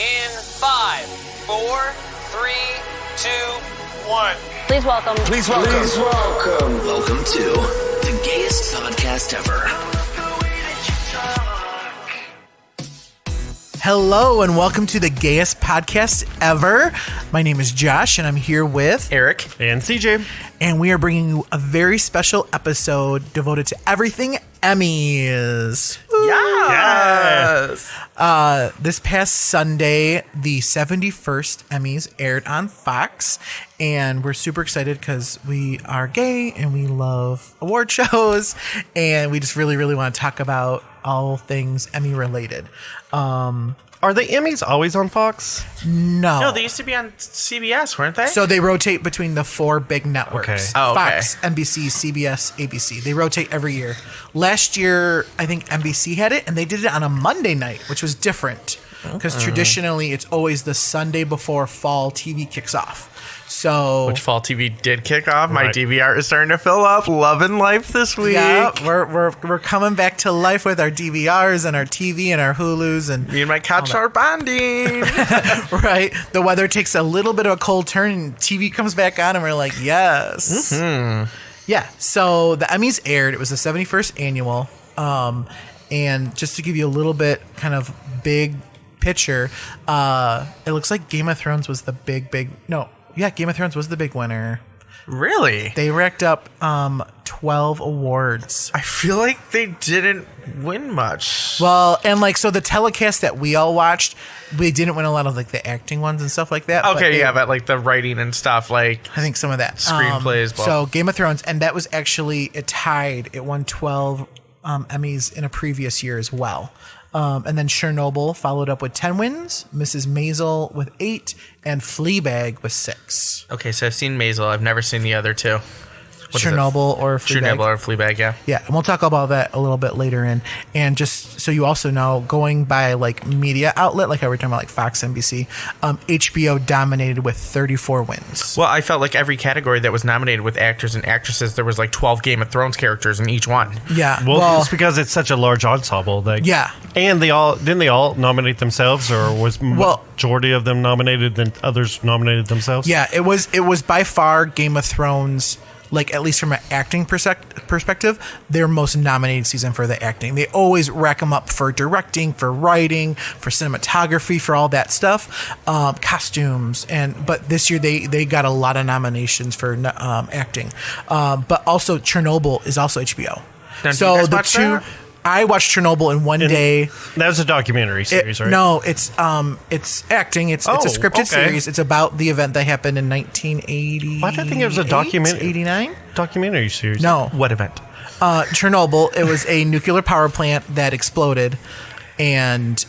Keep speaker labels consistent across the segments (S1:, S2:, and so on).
S1: In 5, 4, 3, 2, 1.
S2: Please welcome.
S3: Please welcome.
S4: Please welcome.
S5: Welcome to the gayest podcast ever.
S3: Hello and welcome to the gayest podcast ever. My name is Josh and I'm here with
S6: Eric
S7: and CJ.
S3: And we are bringing you a very special episode devoted to everything Emmys. Woo.
S6: Yes.
S3: This past Sunday, the 71st Emmys aired on Fox, and we're super excited because we are gay and we love award shows, and we just really, really want to talk about all things Emmy related.
S7: Are the Emmys always on Fox?
S6: No, they used to be on CBS, weren't they?
S3: So they rotate between the four big networks.
S7: Okay.
S6: Oh, okay.
S3: Fox, NBC, CBS, ABC. They rotate every year. Last year, I think NBC had it, and they did it on a Monday night, which was different. Because traditionally, it's always the Sunday before fall TV kicks off. So,
S6: Which fall TV did kick off. My
S7: Right.
S6: DVR is starting to fill up. Loving life this week.
S3: yeah, we're coming back to life with our DVRs and our TV and our Hulus and
S6: Me and my couch are bonding.
S3: right. The weather takes a little bit of a cold turn, and TV comes back on, and we're like, yes. Yeah. So the Emmys aired. It was the 71st annual. And just to give you a little bit kind of big picture, it looks like Game of Thrones was the Game of Thrones was the big winner.
S6: Really?
S3: They racked up 12 awards.
S6: I feel like they didn't win much.
S3: Well, and so the telecast that we all watched, we didn't win a lot of the acting ones and stuff like that.
S6: Okay, but the writing and stuff,
S3: I think some of that.
S6: Screenplays, blah.
S3: So Game of Thrones, and that was actually, it tied. It won 12 Emmys in a previous year as well. And then Chernobyl followed up with 10 wins, Mrs. Maisel with 8, and Fleabag with 6.
S6: Okay, so I've seen Maisel. I've never seen the other two. What is it?
S3: Chernobyl or Fleabag.
S6: Chernobyl or Fleabag, yeah.
S3: Yeah, and we'll talk about that a little bit later in. And just so you also know, going by media outlet, like how we're talking about Fox, NBC, HBO dominated with 34 wins.
S6: Well, I felt like every category that was nominated with actors and actresses, there was 12 Game of Thrones characters in each one.
S3: Yeah.
S7: Well, it's because it's such a large ensemble.
S3: Yeah.
S7: And didn't they all nominate themselves, or was majority of them nominated, then others nominated themselves?
S3: Yeah, it was by far Game of Thrones, at least from an acting perspective, their most nominated season for the acting. They always rack them up for directing, for writing, for cinematography, for all that stuff, costumes, but this year they got a lot of nominations for acting. But also Chernobyl is also HBO.
S6: Now, do you guys watch that?
S3: I watched Chernobyl in one day.
S7: That was a documentary series, right?
S3: No, it's acting. It's a scripted series. It's about the event that happened in 1980.
S7: Why did I think it was a documentary?
S3: 89?
S7: Documentary series.
S3: No.
S6: What event?
S3: Chernobyl. It was a nuclear power plant that exploded, and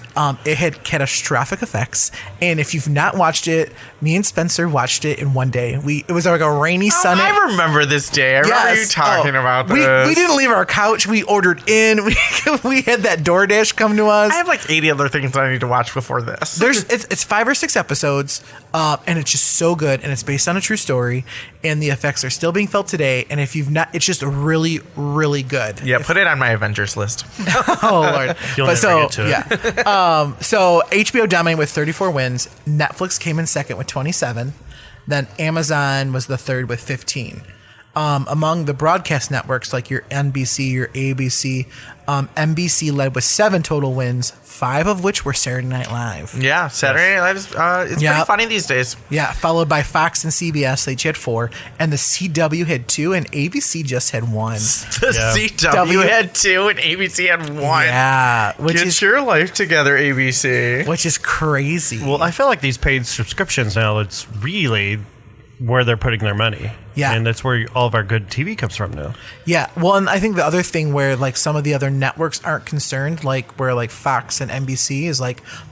S3: it had catastrophic effects. And if you've not watched it, me and Spencer watched it in one day. It was a rainy sunny.
S6: I remember this day. I remember you talking about this.
S3: We didn't leave our couch. We ordered in. We had that DoorDash come to us.
S6: I have 80 other things I need to watch before this.
S3: It's 5 or 6 episodes, and it's just so good, and it's based on a true story, and the effects are still being felt today. And if you've not, it's just really, really good.
S6: Yeah, put it on my Avengers list.
S3: Oh Lord!
S7: You'll never get to it.
S3: Yeah. So HBO dominated with 34 wins. Netflix came in second with 27. Then Amazon was the third with 15. Among the broadcast networks like your NBC, your ABC, NBC led with 7 total wins, 5 of which were Saturday Night Live.
S6: Yeah, Saturday Night Live is pretty funny these days.
S3: Yeah, followed by Fox and CBS. They each had 4, and the CW had 2, and ABC just had 1.
S6: The CW had 2, and ABC had 1.
S3: Yeah,
S6: Get your life together, ABC.
S3: Which is crazy.
S7: Well, I feel like these paid subscriptions now, it's really where they're putting their money.
S3: Yeah.
S7: And that's where all of our good TV comes from now.
S3: Yeah. Well, and I think the other thing where some of the other networks aren't concerned, where Fox and NBC is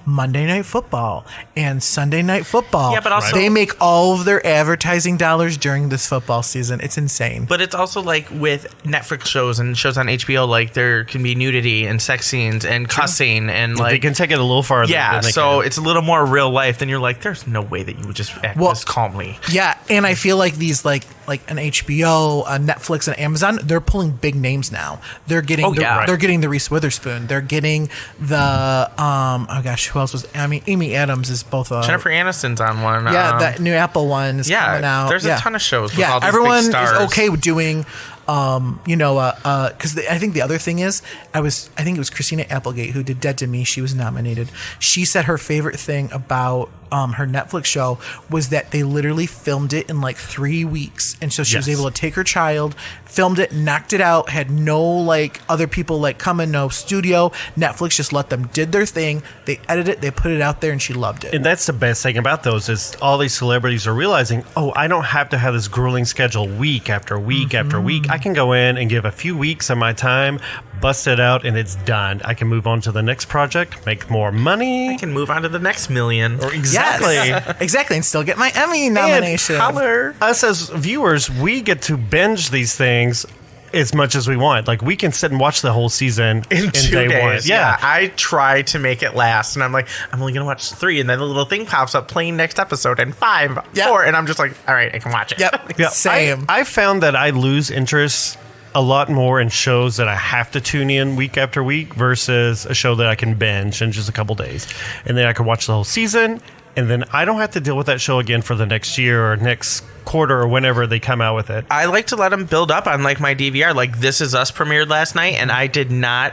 S3: Monday Night Football and Sunday Night Football.
S6: Yeah, but also
S3: they make all of their advertising dollars during this football season. It's insane.
S6: But it's also with Netflix shows and shows on HBO, there can be nudity and sex scenes and cussing and
S7: they can take it a little farther.
S6: Yeah, so it's a little more real life than you're there's no way that you would just act this calmly.
S3: Yeah, and I feel like these like an HBO, a Netflix, and Amazon, they're pulling big names now. They're getting they're getting the Reese Witherspoon. They're getting the oh gosh, who else was Amy Adams is both
S6: Jennifer Aniston's on one.
S3: that new Apple one is coming out.
S6: There's a ton of shows with all these
S3: everyone
S6: big stars.
S3: is okay with doing because I think the other thing is I think it was Christina Applegate who did Dead to Me. She was nominated. She said her favorite thing about her Netflix show was that they literally filmed it in like 3 weeks, and so she was able to take her child, filmed it, knocked it out, had no like other people like come in, no studio. Netflix just let them did their thing. They edited it, they put it out there, and she loved it.
S7: And that's the best thing about those is all these celebrities are realizing, oh, I don't have to have this grueling schedule week after week after week. I can go in and give a few weeks of my time, bust it out, and it's done. I can move on to the next project, make more money.
S6: I can move on to the next million.
S7: Exactly.
S3: Yes, exactly, and still get my Emmy nomination.
S7: And us as viewers, we get to binge these things as much as we want. Like, we can sit and watch the whole season
S6: in 2
S7: day
S6: days.
S7: one. Yeah.
S6: I try to make it last, and I'm like, I'm only going to watch 3, and then the little thing pops up playing next episode, and 5, 4, and I'm just like, all right, I can watch it.
S3: Yep. Same.
S7: I found that I lose interest a lot more in shows that I have to tune in week after week versus a show that I can binge in just a couple days. And then I can watch the whole season, and then I don't have to deal with that show again for the next year or next quarter or whenever they come out with it.
S6: I like to let them build up on like my DVR. Like This Is Us premiered last night, and I did not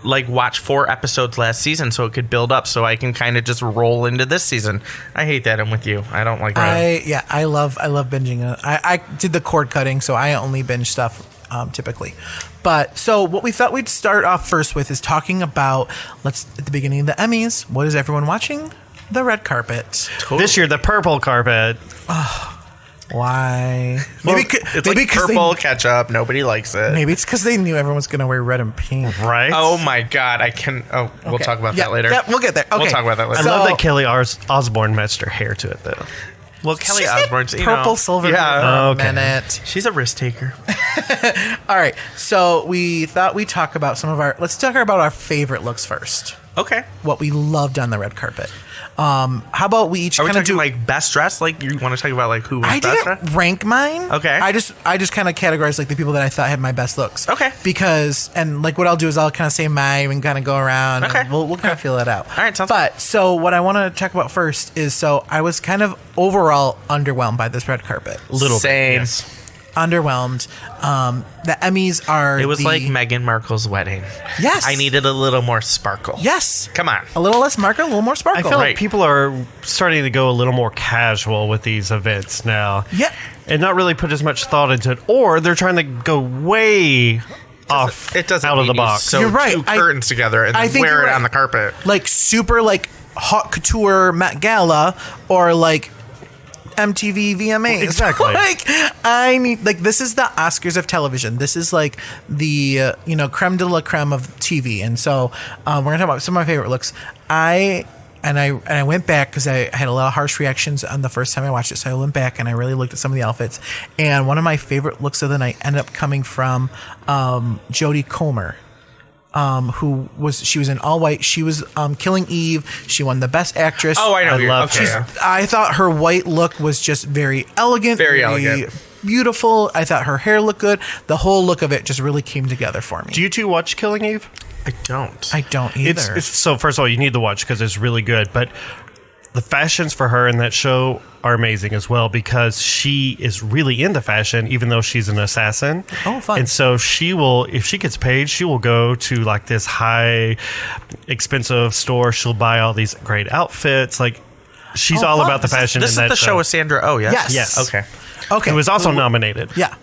S6: like watch 4 episodes last season so it could build up so I can kind of just roll into this season. I hate that. I'm with you. I don't like that.
S3: I love binging it. I did the cord cutting, so I only binge stuff typically. But so what we thought we'd start off first with is talking about, at the beginning of the Emmys, what is everyone watching? The red carpet.
S7: This year, the purple carpet.
S3: Why?
S6: Well, it's like purple ketchup. Nobody likes it.
S3: Maybe it's because they knew everyone was going to wear red and pink.
S7: Right?
S6: Oh my God. We'll talk about that later.
S3: Yeah, we'll get there. Okay.
S6: We'll talk about that later.
S7: I love that Kelly Osbourne matched her hair to it, though.
S6: Well, Kelly
S3: She's
S6: Osbourne's,
S3: purple, silver.
S6: Yeah.
S3: For a minute.
S6: She's a risk taker.
S3: All right. So we thought we'd talk about let's talk about our favorite looks first.
S6: Okay.
S3: What we loved on the red carpet. How about we each kind of do
S6: like best dress? Like you want to talk about like who was
S3: I
S6: best
S3: didn't
S6: dress?
S3: rank mine.
S6: Okay.
S3: I just kind of categorized like the people that I thought had my best looks.
S6: Okay.
S3: Because and like what I'll do is I'll kind of say mine and kind of go around.
S6: Okay.
S3: And we'll kind of feel it out.
S6: All right.
S3: So what I want to talk about first is so I was kind of overall underwhelmed by this red carpet.
S6: Same.
S7: Yes.
S3: Underwhelmed. The Emmys are.
S6: It was like Meghan Markle's wedding.
S3: Yes.
S6: I needed a little more sparkle.
S3: Yes.
S6: Come on.
S3: A little less sparkle, a little more sparkle.
S7: I feel like people are starting to go a little more casual with these events now.
S3: Yeah.
S7: And not really put as much thought into it. Or they're trying to go way off
S6: It doesn't
S7: out of the
S6: need
S7: box.
S6: So
S3: You're right.
S6: two curtains together and
S3: I
S6: then
S3: think
S6: wear
S3: you're
S6: it
S3: right.
S6: on the carpet.
S3: Like super like haute couture Met Gala or like MTV VMAs.
S7: Exactly.
S3: Like I need like this is the Oscars of television. This is like the creme de la creme of TV. And so we're gonna talk about some of my favorite looks. I went back because I had a lot of harsh reactions on the first time I watched it. So I went back and I really looked at some of the outfits. And one of my favorite looks of the night ended up coming from Jodie Comer. She was in all white. She was Killing Eve. She won the best actress.
S6: Oh, I know.
S7: I love
S6: her.
S3: I thought her white look was just very elegant.
S6: Very elegant.
S3: Beautiful. I thought her hair looked good. The whole look of it just really came together for me.
S7: Do you two watch Killing Eve?
S6: I don't.
S3: I don't either.
S7: So first of all, you need to watch because it's really good. But the fashions for her in that show are amazing as well because she is really into fashion, even though she's an assassin.
S3: Oh, fun.
S7: And so she will, if she gets paid, she will go to like this high expensive store. She'll buy all these great outfits. Like she's all
S3: fun.
S7: about the fashion
S6: This
S7: in
S6: is
S7: that
S6: the show with Sandra Oh, yes?
S3: Yes.
S6: Okay.
S3: Okay.
S7: It was also nominated.
S3: Yeah.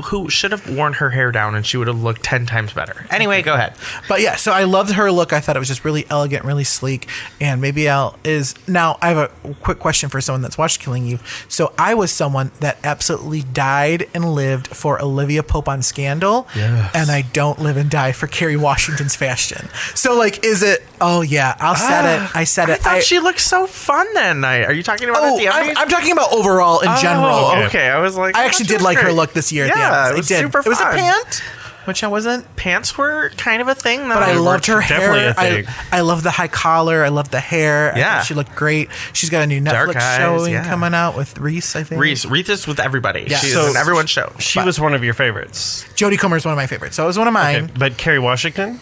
S6: Who should have worn her hair down and she would have looked 10 times better. Anyway, go ahead.
S3: But yeah, so I loved her look. I thought it was just really elegant, really sleek. And maybe now I have a quick question for someone that's watched Killing Eve. So I was someone that absolutely died and lived for Olivia Pope on Scandal.
S7: Yes.
S3: And I don't live and die for Kerry Washington's fashion. So like, is it, oh yeah, I said
S6: I
S3: it.
S6: thought she looked so fun that night. Are you talking about at the Emmys?
S3: I'm talking about overall in general.
S6: Okay. I was like,
S3: I actually did like her look this year at the Emmys.
S6: Yeah, it was super fun.
S3: It was a pant. which I wasn't.
S6: Pants were kind of a thing, though.
S3: But I loved her
S7: definitely
S3: hair.
S7: a thing.
S3: I love the high collar. I love the hair. I
S6: Yeah.
S3: thought she looked great. She's got a new
S6: Dark
S3: Netflix
S6: eyes,
S3: showing
S6: yeah.
S3: coming out with Reese, I think.
S6: Reese is with everybody.
S3: Yeah.
S6: She's
S3: So-
S6: in everyone's show.
S7: She was one of your favorites.
S3: Jodie Comer is one of my favorites. So it was one of mine.
S7: Okay, but Kerry Washington?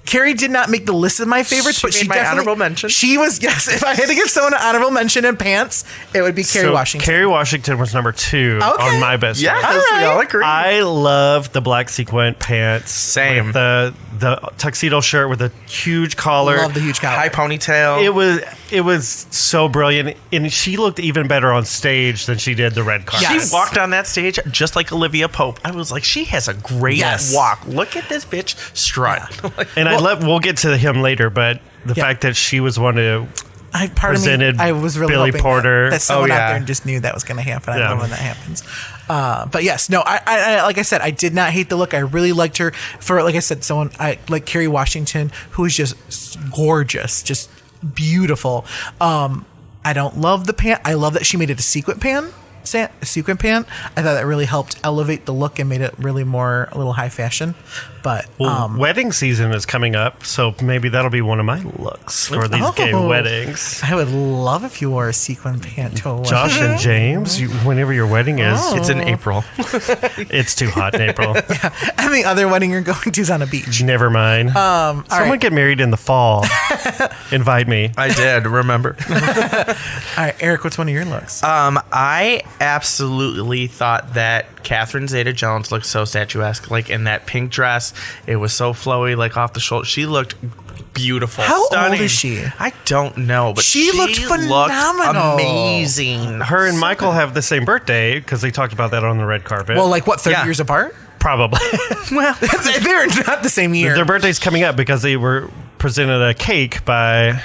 S3: Carrie did not make the list of my favorites,
S6: She
S3: but
S6: made
S3: she
S6: my
S3: definitely
S6: honorable mention.
S3: She was, yes. If I had to give someone an honorable mention in pants, it would be Kerry Washington.
S7: Kerry Washington was number 2
S3: Okay.
S7: on my best.
S6: Yes,
S7: list.
S3: All right.
S6: we all agree.
S7: I love the black sequin pants.
S6: Same.
S7: With the tuxedo shirt with a huge collar.
S3: Love the huge collar.
S6: High ponytail.
S7: It was so brilliant, and she looked even better on stage than she did the red carpet.
S3: Yes.
S6: She walked on that stage just like Olivia Pope. I was like, she has a great
S3: Yes.
S6: walk. Look at this bitch strut. Like,
S7: And we'll get to him later, but the
S3: Yeah.
S7: fact that she was one of
S3: Part of me,
S7: presented
S3: I was really
S7: Billy
S3: hoping
S7: Porter.
S3: that someone
S6: Oh,
S3: out
S6: yeah.
S3: there just knew that was going to happen. I
S7: Yeah.
S3: love when that happens. But yes, no, I like I said, I did not hate the look. I really liked her for, like I said, someone like Kerry Washington, who is just gorgeous, just beautiful. I don't love the pant. I love that she made it a sequin pant. I thought that really helped elevate the look and made it really more a little high fashion. But
S7: wedding season is coming up, so maybe that'll be one of my looks for these gay weddings.
S3: I would love if you wore a sequin pant to a wedding.
S7: Josh and James, whenever your wedding is,
S6: it's in April.
S7: it's too hot in April.
S3: And the other wedding you're going to is on a beach.
S7: Never mind. Someone
S3: right.
S7: get married in the fall. Invite me.
S6: I did, remember.
S3: All right, Eric, what's one of your looks?
S6: I absolutely thought that Catherine Zeta-Jones looked so statuesque. Like in that pink dress, it was so flowy, like off the shoulder. She looked beautiful.
S3: How old
S6: stunning.
S3: is she?
S6: I don't know, but
S3: She looked phenomenal.
S6: amazing.
S7: Her and Michael have the same birthday because they talked about that on the red carpet.
S3: Well, like what, 30
S6: Yeah.
S3: years apart?
S7: probably.
S3: Well, they're not the same year.
S7: Their birthday's coming up because they were presented a cake by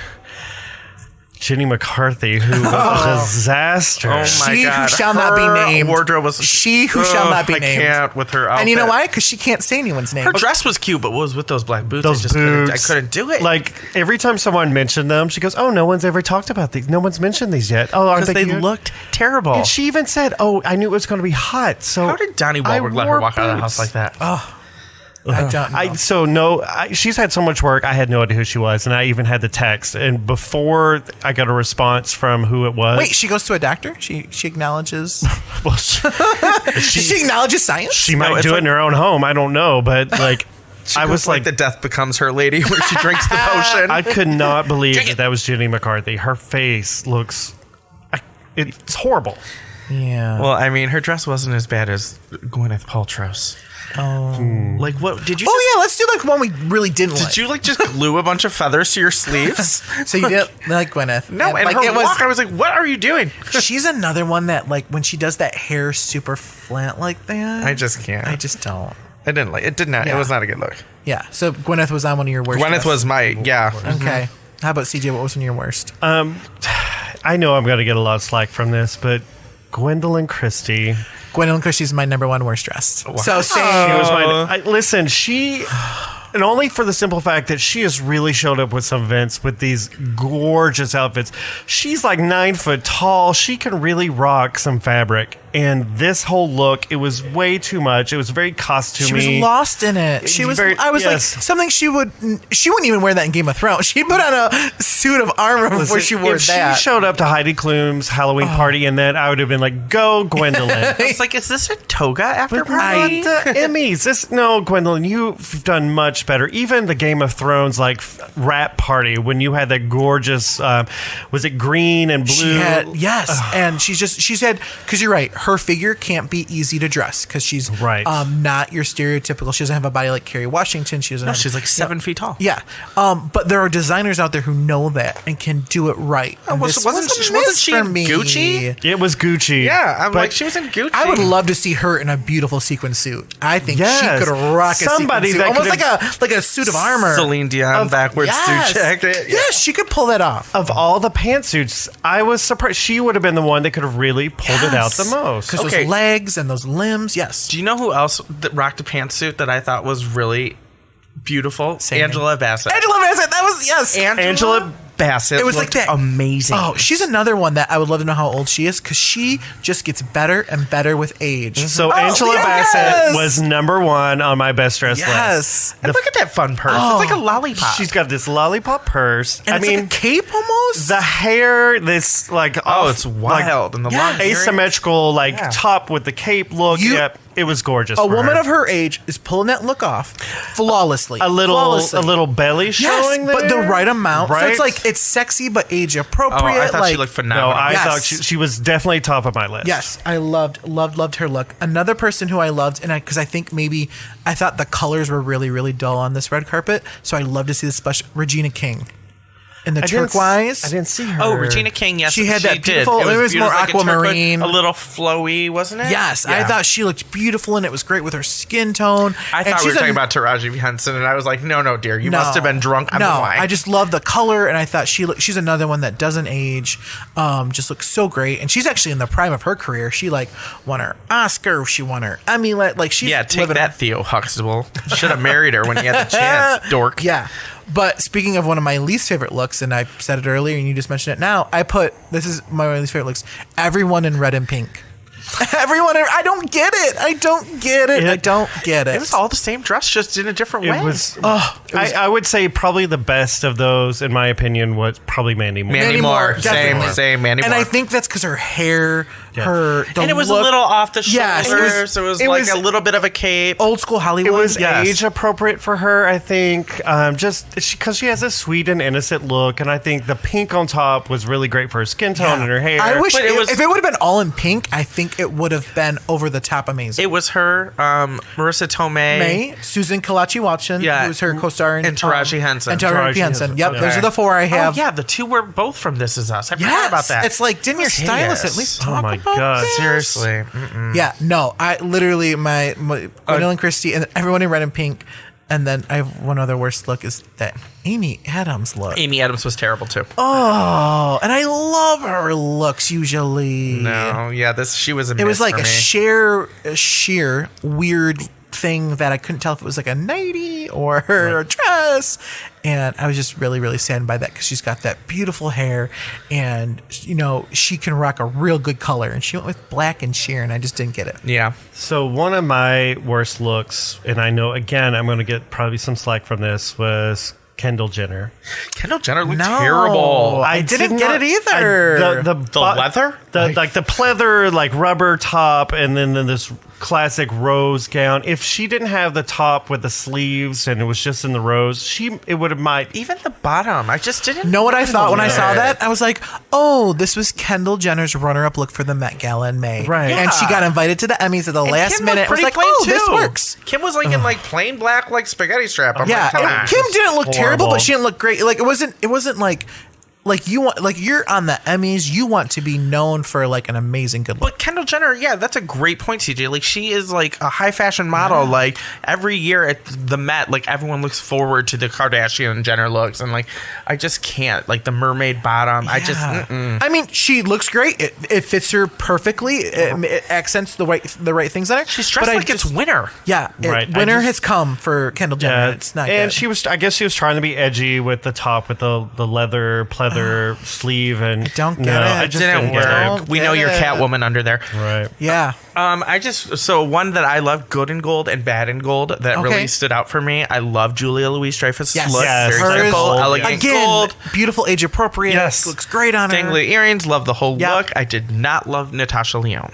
S7: Jenny McCarthy, who was a disaster.
S6: Oh my
S3: She
S6: god!
S3: who shall not be
S6: Her
S3: named.
S6: Wardrobe was
S3: She who shall not be
S6: I
S3: named.
S6: can't with her outfit.
S3: And you know why? Because she can't say anyone's name.
S6: Her dress was cute, but what was with those black boots?
S7: Those
S6: I just
S7: boots.
S6: couldn't do it.
S7: Like every time someone mentioned them, she goes, "Oh, no one's ever talked about these. No one's mentioned these yet. Oh, aren't
S6: because they
S7: cute?"
S6: looked terrible.
S7: And she even said, "Oh, I knew it was going to be hot." So
S6: How did Donnie Wahlberg let her
S7: wore
S6: walk out of the house
S7: boots.
S6: like that?
S3: I don't know.
S7: She's had so much work. I had no idea who she was, and I even had the text. And before I got a response from who it was,
S3: Wait, she goes to a doctor? She acknowledges.
S7: well,
S3: She acknowledges science.
S7: she might
S6: it's
S7: do
S6: like-
S7: it in her own home. I don't know, but like, I was like,
S6: the Death Becomes Her lady, where she drinks the potion.
S7: I could not believe that was Jenny McCarthy. Her face looks, it's horrible.
S3: Yeah.
S6: Well, I mean, her dress wasn't as bad as Gwyneth Paltrow's.
S3: Oh.
S6: Like, what did you?
S3: Oh yeah, let's do like one we really didn't like.
S6: Did you like just glue a bunch of feathers to your sleeves?
S3: So you did like Gwyneth?
S6: No, and
S3: like
S6: her walk, I was like, "What are you doing?"
S3: She's another one that like when she does that hair super flat like that.
S6: I just can't.
S3: I just don't.
S6: I didn't like it. Did not.
S3: Yeah.
S6: It was not a good look.
S3: Yeah. So Gwyneth was on one of your worst.
S6: Gwyneth
S3: dresses.
S6: was my
S3: Okay. How about CJ? What was one of your worst?
S7: I know I'm going to get a lot of slack from this, but Gwendolyn Christie.
S3: Gwendolyn Christie's my number one worst dressed. So same.
S7: She was listen, and only for the simple fact that she has really showed up with some events with these gorgeous outfits. She's like 9 foot tall. She can really rock some fabric. And this whole look, it was way too much. It was very costumey.
S3: She was lost in it. She was.
S7: Very-
S3: I was like
S7: yes.
S3: something she wouldn't even wear that in Game of Thrones. She put on a suit of armor before she wore
S7: if
S3: that.
S7: she showed up to Heidi Klum's Halloween party and then I would have been like, go, Gwendolyn.
S6: It's like, is this a toga after party?
S7: But the Emmys. No, Gwendolyn, you've done much better. Even the Game of Thrones like rap party when you had that gorgeous, was it green and blue?
S3: She had, yes, and she's had, because you're right, her figure can't be easy to dress because she's
S7: Right.
S3: Not your stereotypical. She doesn't have a body like Kerry Washington. She doesn't.
S6: No,
S3: have,
S6: she's like 7 feet tall.
S3: Yeah, but there are designers out there who know that and can do it right. And this
S6: wasn't
S3: was a
S6: she
S3: miss
S6: in
S3: for me.
S6: Gucci?
S7: It was Gucci.
S6: Yeah, I'm
S7: But
S6: like, she was in Gucci.
S3: I would love to see her in a beautiful sequin suit. I think
S7: Yes.
S3: she could rock a
S7: Somebody
S3: sequin suit.
S7: that
S3: Almost like a suit of armor.
S6: Celine Dion backwards
S3: Yes.
S6: suit jacket.
S3: Yes, she could pull that off.
S7: Of all the pantsuits, I was surprised. She would have been the one that could have really pulled it out the most.
S3: Because
S6: Okay.
S3: those legs and those limbs, yes.
S6: Do you know who else that rocked a pantsuit that I thought was really beautiful?
S3: Say her
S6: Angela Bassett.
S3: Angela Bassett, that was, yes.
S7: Angela
S6: Bassett
S3: It was
S6: looked
S3: like that
S6: amazing.
S3: Oh, she's another one that I would love to know how old she is because she just gets better and better with age.
S7: So Angela Bassett was number 1 on my best dressed list.
S3: Yes.
S6: And look at that fun purse. It's like a lollipop.
S7: She's got this lollipop purse.
S3: And it's like a cape almost.
S7: The hair, this like
S6: it's wild. And the long earrings.
S7: asymmetrical top with the cape look.
S3: You-
S7: it was gorgeous.
S3: A
S7: for
S3: woman
S7: her.
S3: of her age is pulling that look off flawlessly.
S7: a little belly showing there,
S3: but the right amount. So
S7: Right?
S3: it's like it's sexy but age appropriate.
S6: I thought
S3: like,
S6: she looked
S7: No,
S6: phenomenal.
S7: I
S3: Yes.
S7: thought she was definitely top of my list.
S3: Yes, I loved her look. Another person who I loved, and because I think maybe I thought the colors were really, really dull on this red carpet, so I love to see the special Regina King in the turquoise.
S7: I didn't see her.
S6: Oh, Regina King, yes.
S3: She had that
S6: did.
S3: beautiful- it was more
S6: like a turquoise,
S3: aquamarine.
S6: A little flowy, wasn't it?
S3: Yes,
S6: Yeah.
S3: I thought she looked beautiful, and it was great with her skin tone.
S6: I
S3: And
S6: thought we
S3: she's
S6: were talking about Taraji Henson, and I was like, no, dear. You must have been drunk on the wine.
S3: I just love the color, and I thought she's another one that doesn't age. Just looks so great, and she's actually in the prime of her career. She won her Oscar, she won her Emmy. Like she's
S6: take
S3: living
S6: that, Theo Huxtable. Should have married her when you had the chance, dork.
S3: Yeah. But speaking of one of my least favorite looks, and I said it earlier, and you just mentioned it now, this is my least favorite looks. Everyone in red and pink. I don't get it. I don't get it.
S6: It was all the same dress, just in a different way.
S7: It was. I would say probably the best of those, in my opinion, was probably Mandy Moore.
S6: Mandy Moore.
S3: definitely.
S6: Same, Mandy Moore.
S3: And I think that's because her hair,
S6: and it was
S3: look,
S6: a little off the shoulders.
S3: Yes,
S6: so it was a little bit of a cape.
S3: old school Hollywood.
S7: It was
S3: Yes.
S7: age appropriate for her, I think. Just because she has a sweet and innocent look, and I think the pink on top was really great for her skin tone and her hair.
S3: I wish
S6: But
S3: if it would have been all in pink, I think it would have been over the top amazing.
S6: It was her, Marissa Tomei,
S3: May, Susan Kalachi Watson, who was her co-star in
S6: and Taraji Henson.
S3: And Taraji Henson. Yep, those are the 4 I have.
S6: Oh, yeah, the 2 were both from This Is Us. I forgot about that.
S3: It's like, didn't your stylist at least talk
S7: my
S3: about
S7: God,
S3: this?
S6: Seriously.
S3: Yeah, no, I literally, my Gwendoline and Christie, and everyone in red and pink, and then I have one other worst look is that Amy Adams look.
S6: Amy Adams was terrible, too.
S3: Oh, and I love her looks usually.
S6: No, yeah, she was a
S3: It was like
S6: for
S3: a
S6: me.
S3: sheer weird thing that I couldn't tell if it was like a nightie or a dress, and I was just really, really saddened by that because she's got that beautiful hair, and she can rock a real good color, and she went with black and sheer, and I just didn't get it.
S6: Yeah.
S7: So one of my worst looks, and I know again I'm going to get probably some slack from this, was Kendall Jenner.
S6: Kendall Jenner looked
S3: No.
S6: terrible.
S3: I didn't get it either.
S6: The leather?
S7: Like the pleather, like rubber top, and then this classic rose gown. If she didn't have the top with the sleeves and it was just in the rose, it would have
S6: Even the bottom. I just didn't
S3: Know what I thought when I saw
S6: it.
S3: that? I was like, oh, this was Kendall Jenner's runner-up look for the Met Gala in May.
S7: Right.
S3: And she got invited to the Emmys at the last
S6: Kim
S3: minute.
S6: looked
S3: I was
S6: pretty
S3: like,
S6: plain,
S3: this
S6: too.
S3: works.
S6: Kim was like in like plain black like spaghetti strap. I'm
S3: Yeah,
S6: like, come
S3: and
S6: on.
S3: Kim didn't look terrible,
S7: Horrible.
S3: but she didn't look great. Like it wasn't like you want, like you're on the Emmys, you want to be known for like an amazing good look.
S6: But Kendall Jenner, yeah, that's a great point, CJ. Like she is like a high fashion model. Like every year at the Met, like everyone looks forward to the Kardashian and Jenner looks, and like I just can't. Like the mermaid bottom, I just.
S3: I mean, she looks great. It fits her perfectly. It accents the right things on her.
S6: She's dressed
S3: But
S6: like it's winter.
S3: Yeah,
S7: Right.
S3: Winter has come for Kendall Jenner. It's not
S7: and
S3: good.
S7: I guess she was trying to be edgy with the top, with the leather pleather sleeve, and
S3: don't get it.
S7: I
S3: It
S7: just
S6: Didn't
S7: get
S6: work.
S7: it.
S6: We know you're
S3: get it.
S6: Catwoman under there.
S7: Right.
S3: Yeah.
S6: So one that I love, Good in Gold and Bad in Gold, that
S3: Okay.
S6: really stood out for me. I love Julia Louis-Dreyfus'
S3: Yes.
S6: look.
S7: Yes.
S6: Very
S3: Hers-
S6: simple, elegant
S3: Again,
S6: gold.
S3: beautiful, age appropriate.
S7: Yes.
S3: Looks great on her.
S6: Dangly earrings, love the whole
S3: Yep.
S6: look. I did not love Natasha Lyonne.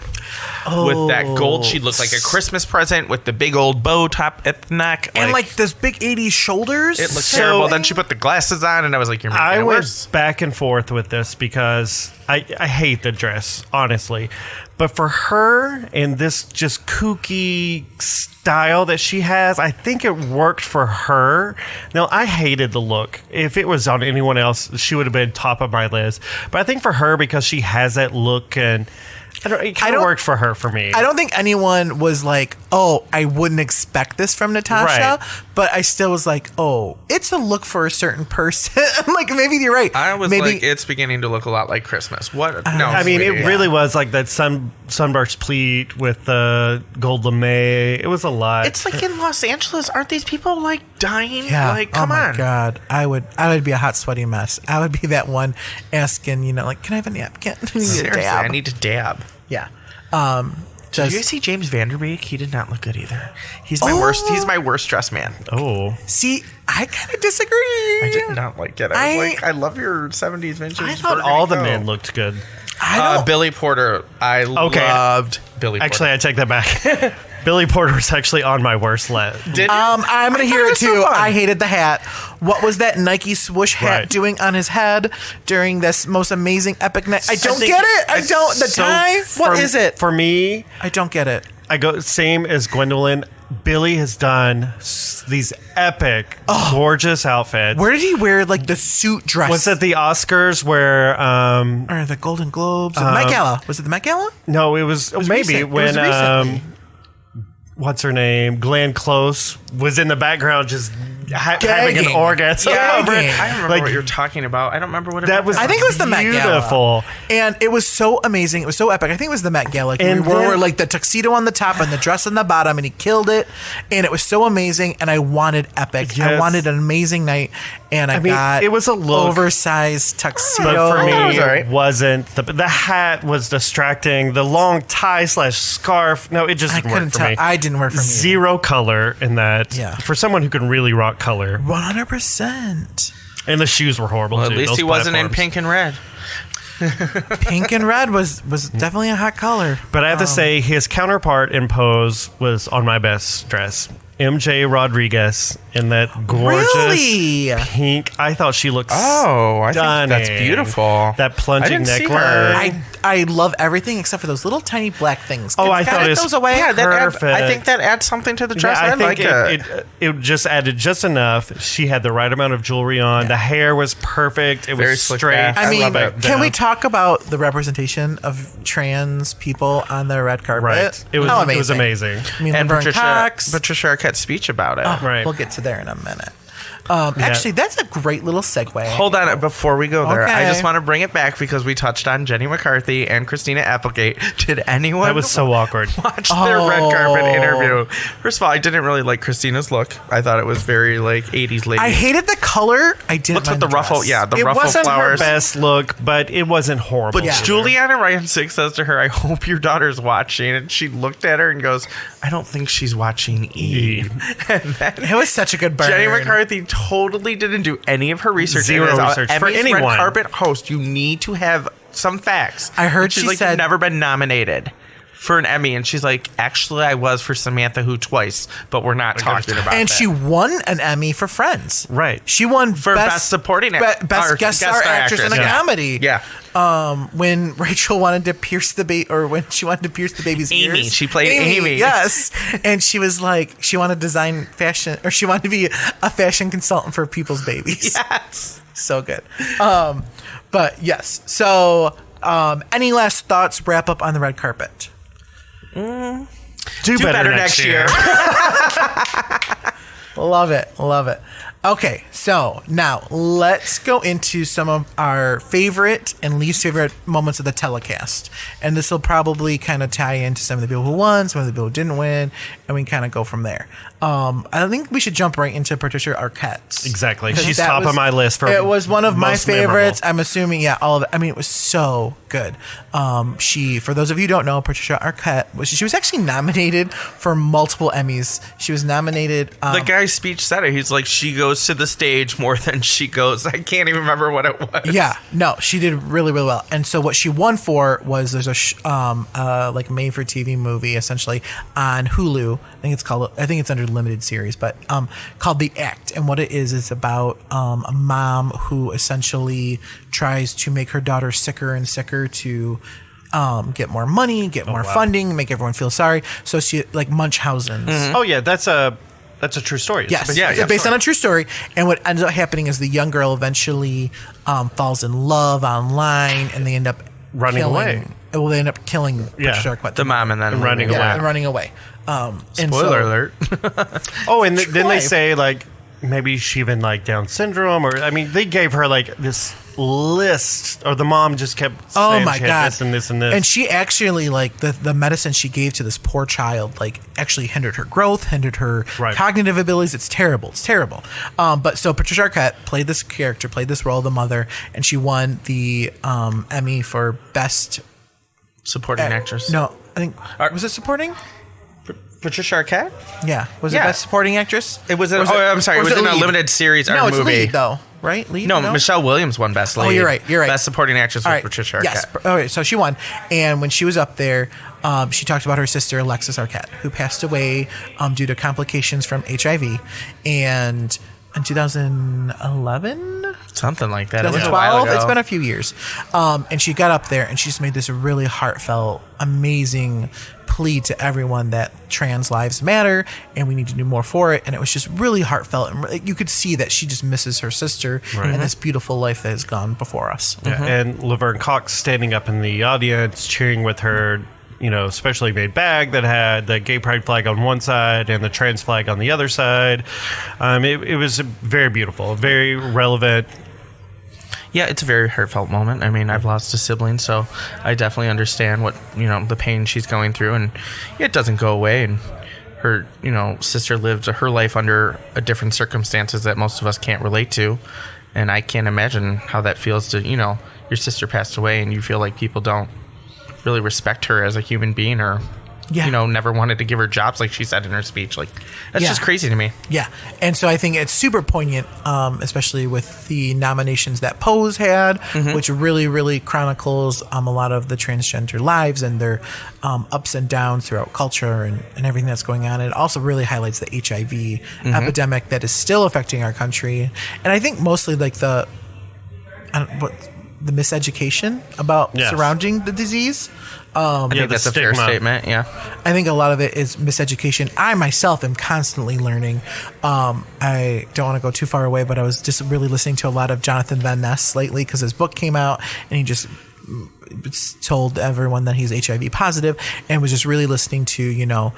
S6: With that gold, she looked like a Christmas present with the big old bow top at the neck.
S3: And like those big 80s shoulders.
S6: it looked
S7: So-
S6: terrible. Then she put the glasses on, and I was like, "You're making
S7: I
S6: it
S7: went
S6: worse."
S7: back and forth with this because I hate the dress, honestly. But for her and this just kooky style that she has, I think it worked for her. Now, I hated the look. If it was on anyone else, she would have been top of my list. But I think for her, because she has that look, and it kind of worked for her, for me.
S3: I don't think anyone was like, oh, I wouldn't expect this from Natasha.
S7: Right.
S3: But I still was like, oh, it's a look for a certain person. I'm like, maybe you're right.
S6: I was
S3: maybe,
S6: like, it's beginning to look a lot like Christmas. What? No,
S7: I mean,
S6: sweetie.
S7: it really was like that sun sunburst pleat with the gold lame. It was a lot.
S6: It's like in Los Angeles. Aren't these people like dying?
S3: Yeah.
S6: Like, come
S3: oh my
S6: on.
S3: God. I would be a hot, sweaty mess. I would be that one asking, like, can I have a napkin? I need a
S6: Seriously,
S3: dab.
S6: I need to dab.
S3: Yeah.
S6: Did you guys see James Vanderbeek? He did not look good either. He's my worst. He's my worst dressed man.
S7: oh.
S3: See, I kind of disagree.
S6: I did not like it. I was like, I love your 70s vintage.
S7: I thought
S6: burgundy
S7: all the
S6: coat.
S7: men looked good.
S3: I don't.
S6: Billy Porter. I loved Billy Porter.
S7: Actually, I take that back. Billy Porter was actually on my worst list.
S6: Did
S3: I'm gonna hear
S6: thought
S3: it
S6: it was so
S3: too.
S6: fun.
S3: I hated the hat. What was that Nike swoosh hat
S7: Right.
S3: doing on his head during this most amazing epic night? I don't
S6: think
S3: get it. I
S6: it's
S3: don't. The
S7: So
S3: tie. What is it?
S7: For me,
S3: I don't get it.
S7: I go same as Gwendolyn. Billy has done these epic, gorgeous outfits.
S3: Where did he wear like the suit dress?
S7: Was it the Oscars where?
S3: or the Golden Globes? The Met Gala. Was it the Met Gala?
S7: No, it was,
S3: was
S7: maybe
S3: recent. It
S7: when
S3: was recently.
S7: what's her name? Glenn Close was in the background just having an
S3: Gagging.
S7: orgasm over it.
S3: Gagging.
S6: I remember
S7: Like,
S6: what you're talking about. I don't remember what it
S7: that was.
S3: I think it was the Met Gala.
S7: beautiful.
S3: And it was so amazing. It was so epic. I think it was the Met Gala.
S7: And
S3: And we wore
S7: then-
S3: like the tuxedo on the top and the dress on the bottom, and he killed it. And it was so amazing. And I wanted epic. I
S7: Yes.
S3: wanted an amazing night. And I
S7: mean,
S3: got
S7: it was a look.
S3: oversized tuxedo.
S7: But for me,
S6: was all right.
S7: it wasn't. The hat was distracting. The long tie / scarf. No, it just
S3: I
S7: didn't
S3: couldn't
S7: work for
S3: tell.
S7: me.
S3: I didn't work for me.
S7: Zero color in that.
S3: Yeah.
S7: For someone who can really rock color.
S3: 100%.
S7: And the shoes were horrible.
S6: Well, at
S7: too,
S6: least
S7: those
S6: he wasn't in
S7: platforms.
S6: pink and red.
S3: Pink and red was definitely a hot color.
S7: But I have to say, his counterpart in Pose was on my best dress. MJ Rodriguez in that gorgeous
S3: Really?
S7: pink. I thought she looked
S6: Oh, I think that's
S7: stunning.
S6: beautiful.
S7: That
S6: I
S7: plunging
S6: didn't see
S7: neckline.
S6: her.
S3: I love everything except for those little tiny black things.
S7: Oh,
S3: Can
S7: I thought
S3: edit
S7: it was
S3: those away.
S6: Yeah,
S7: perfect.
S6: I think that adds something to the dress.
S7: Yeah, I
S6: I
S7: think
S6: like it.
S7: it just added just enough. She had the right amount of jewelry on. The hair was perfect. It
S6: Very
S7: was
S6: slick
S7: straight.
S6: back.
S3: I mean,
S6: love it.
S3: can we talk about the representation of trans people on the red carpet?
S7: Right. It was
S3: How
S7: it was amazing.
S3: I mean,
S6: And
S3: Laverne Cox.
S6: Patricia Arquette's speech about it.
S7: Right.
S3: We'll get to there in a minute. Actually, that's a great little segue.
S6: Hold on, before we go there, I
S3: Okay.
S6: just want to bring it back because we touched on Jenny McCarthy and Christina Applegate. Did anyone
S7: That was so awkward.
S6: watch their red carpet interview? First of all, I didn't really like Christina's look. I thought it was very like 80s lady.
S3: I hated the color. I didn't
S6: What's with
S3: mind
S6: the ruffle?
S3: dress.
S6: Yeah, the
S7: It
S6: ruffle
S7: wasn't
S6: flowers.
S7: her best look, but it wasn't horrible.
S6: But
S3: Yeah.
S6: Juliana Rancic says to her, "I hope your daughter's watching." And she looked at her and goes, "I don't think she's watching Eve." And then
S3: It was such a good burn.
S6: Jenny McCarthy totally didn't do any of her research.
S7: Zero
S6: And as
S7: research
S6: an
S7: for
S6: Emmys
S7: anyone.
S6: red carpet host, you need to have some facts.
S3: I heard
S6: And she's
S3: she
S6: like,
S3: said-
S6: "You've never been nominated for an Emmy," and she's like, "Actually, I was for Samantha Who twice, but we're not talking about
S3: And
S6: that."
S3: she won an Emmy for Friends.
S7: Right.
S3: She won
S6: For best supporting act-
S3: best
S6: or
S3: guest star actress in a
S6: yeah.
S3: comedy.
S6: Yeah.
S3: When Rachel wanted to pierce the baby, or when she wanted to pierce the baby's
S6: Amy.
S3: ears.
S6: She played Amy.
S3: Yes. And she was like, she wanted to design fashion, or she wanted to be a fashion consultant for people's babies.
S6: Yes.
S3: So good. But yes. So, any last thoughts? Wrap up on the red carpet.
S7: Do better next year.
S3: Love it. Love it. Okay, so now let's go into some of our favorite and least favorite moments of the telecast. And this will probably kind of tie into some of the people who won, some of the people who didn't win, and we kind of go from there. I think we should jump right into Patricia Arquette's.
S7: Exactly.
S3: 'Cause
S7: She's
S3: that
S7: top
S3: was-
S7: of my list for
S3: It was one of my
S7: most
S3: favorites.
S7: memorable.
S3: I'm assuming, yeah, all of it. I mean, it was so good. She, for those of you who don't know, Patricia Arquette she was actually nominated for multiple Emmys. She was nominated.
S6: The guy's speech said it. He's like, she goes to the stage more than she goes. I can't even remember what it was.
S3: Yeah, no, she did really, really well. And so what she won for was there's a like made for TV movie essentially on Hulu. I think it's under limited series, but called The Act. And what it is about a mom who essentially tries to make her daughter sicker and sicker to get more money, get more funding, make everyone feel sorry. So she like Munchausen's.
S7: Oh yeah, that's a true story.
S3: Yes,
S6: Yeah,
S3: it's
S6: yeah,
S3: based on a true story. And what ends up happening is the young girl eventually falls in love online, and they end up
S7: Running away.
S3: Well, they end up killing
S7: Yeah.
S3: Patricia Arquette,
S6: The mom and then
S7: running
S3: yeah,
S7: away.
S3: and running away. And
S6: Spoiler
S3: so-
S6: alert.
S7: Oh, and then they
S3: wife.
S7: say like maybe she even like Down syndrome, or I mean, they gave her like this list, or the mom just kept saying
S3: my
S7: she had
S3: God.
S7: this and this and this.
S3: And she actually, like, the medicine she gave to this poor child, like, actually hindered her growth, hindered her cognitive abilities. It's terrible. It's terrible. But so Patricia Arquette played this character, played this role of the mother, and she won the Emmy for Best
S6: Supporting actress.
S3: No, I think was it supporting?
S6: Patricia Arquette?
S3: Yeah, was it
S6: Yeah.
S3: Best Supporting Actress?
S6: It was. It
S3: or
S6: was in a
S3: lead?
S6: limited series or
S3: No, it's
S6: movie.
S3: lead though, right? Lead?
S6: No, Michelle Williams won Best Lead.
S3: Oh, you're right. You're right.
S6: Best Supporting Actress
S3: All
S6: was
S3: right.
S6: Patricia Arquette.
S3: Yes. All right. So she won, and when she was up there, she talked about her sister Alexis Arquette, who passed away due to complications from HIV, and in 2011.
S6: Something like that. It was a
S3: 2012.
S6: while ago.
S3: It's been a few years. And she got up there and she just made this really heartfelt, amazing plea to everyone that trans lives matter and we need to do more for it. And it was just really heartfelt. And you could see that she just misses her sister and this beautiful life that has gone before us.
S7: Yeah, and Laverne Cox standing up in the audience, cheering with her, you know, specially made bag that had the gay pride flag on one side and the trans flag on the other side. It was very beautiful, very relevant.
S6: Yeah, it's a very heartfelt moment. I mean, I've lost a sibling, so I definitely understand what, you know, the pain she's going through, and it doesn't go away. And her, you know, sister lived her life under a different circumstances that most of us can't relate to, and I can't imagine how that feels to, you know, your sister passed away and you feel like people don't really respect her as a human being, or you know, never wanted to give her jobs, like she said in her speech. Like, that's just crazy to me.
S3: Yeah. And so I think it's super poignant, especially with the nominations that Pose had, which really, really chronicles a lot of the transgender lives and their ups and downs throughout culture and everything that's going on. It also really highlights the HIV epidemic that is still affecting our country. And I think mostly like the miseducation about surrounding the disease.
S6: I think that's a fair statement. Yeah,
S3: I think a lot of it is miseducation. I myself am constantly learning. I don't want to go too far away, but I was just really listening to a lot of Jonathan Van Ness lately because his book came out and he just told everyone that he's HIV positive and was just really listening to, you know,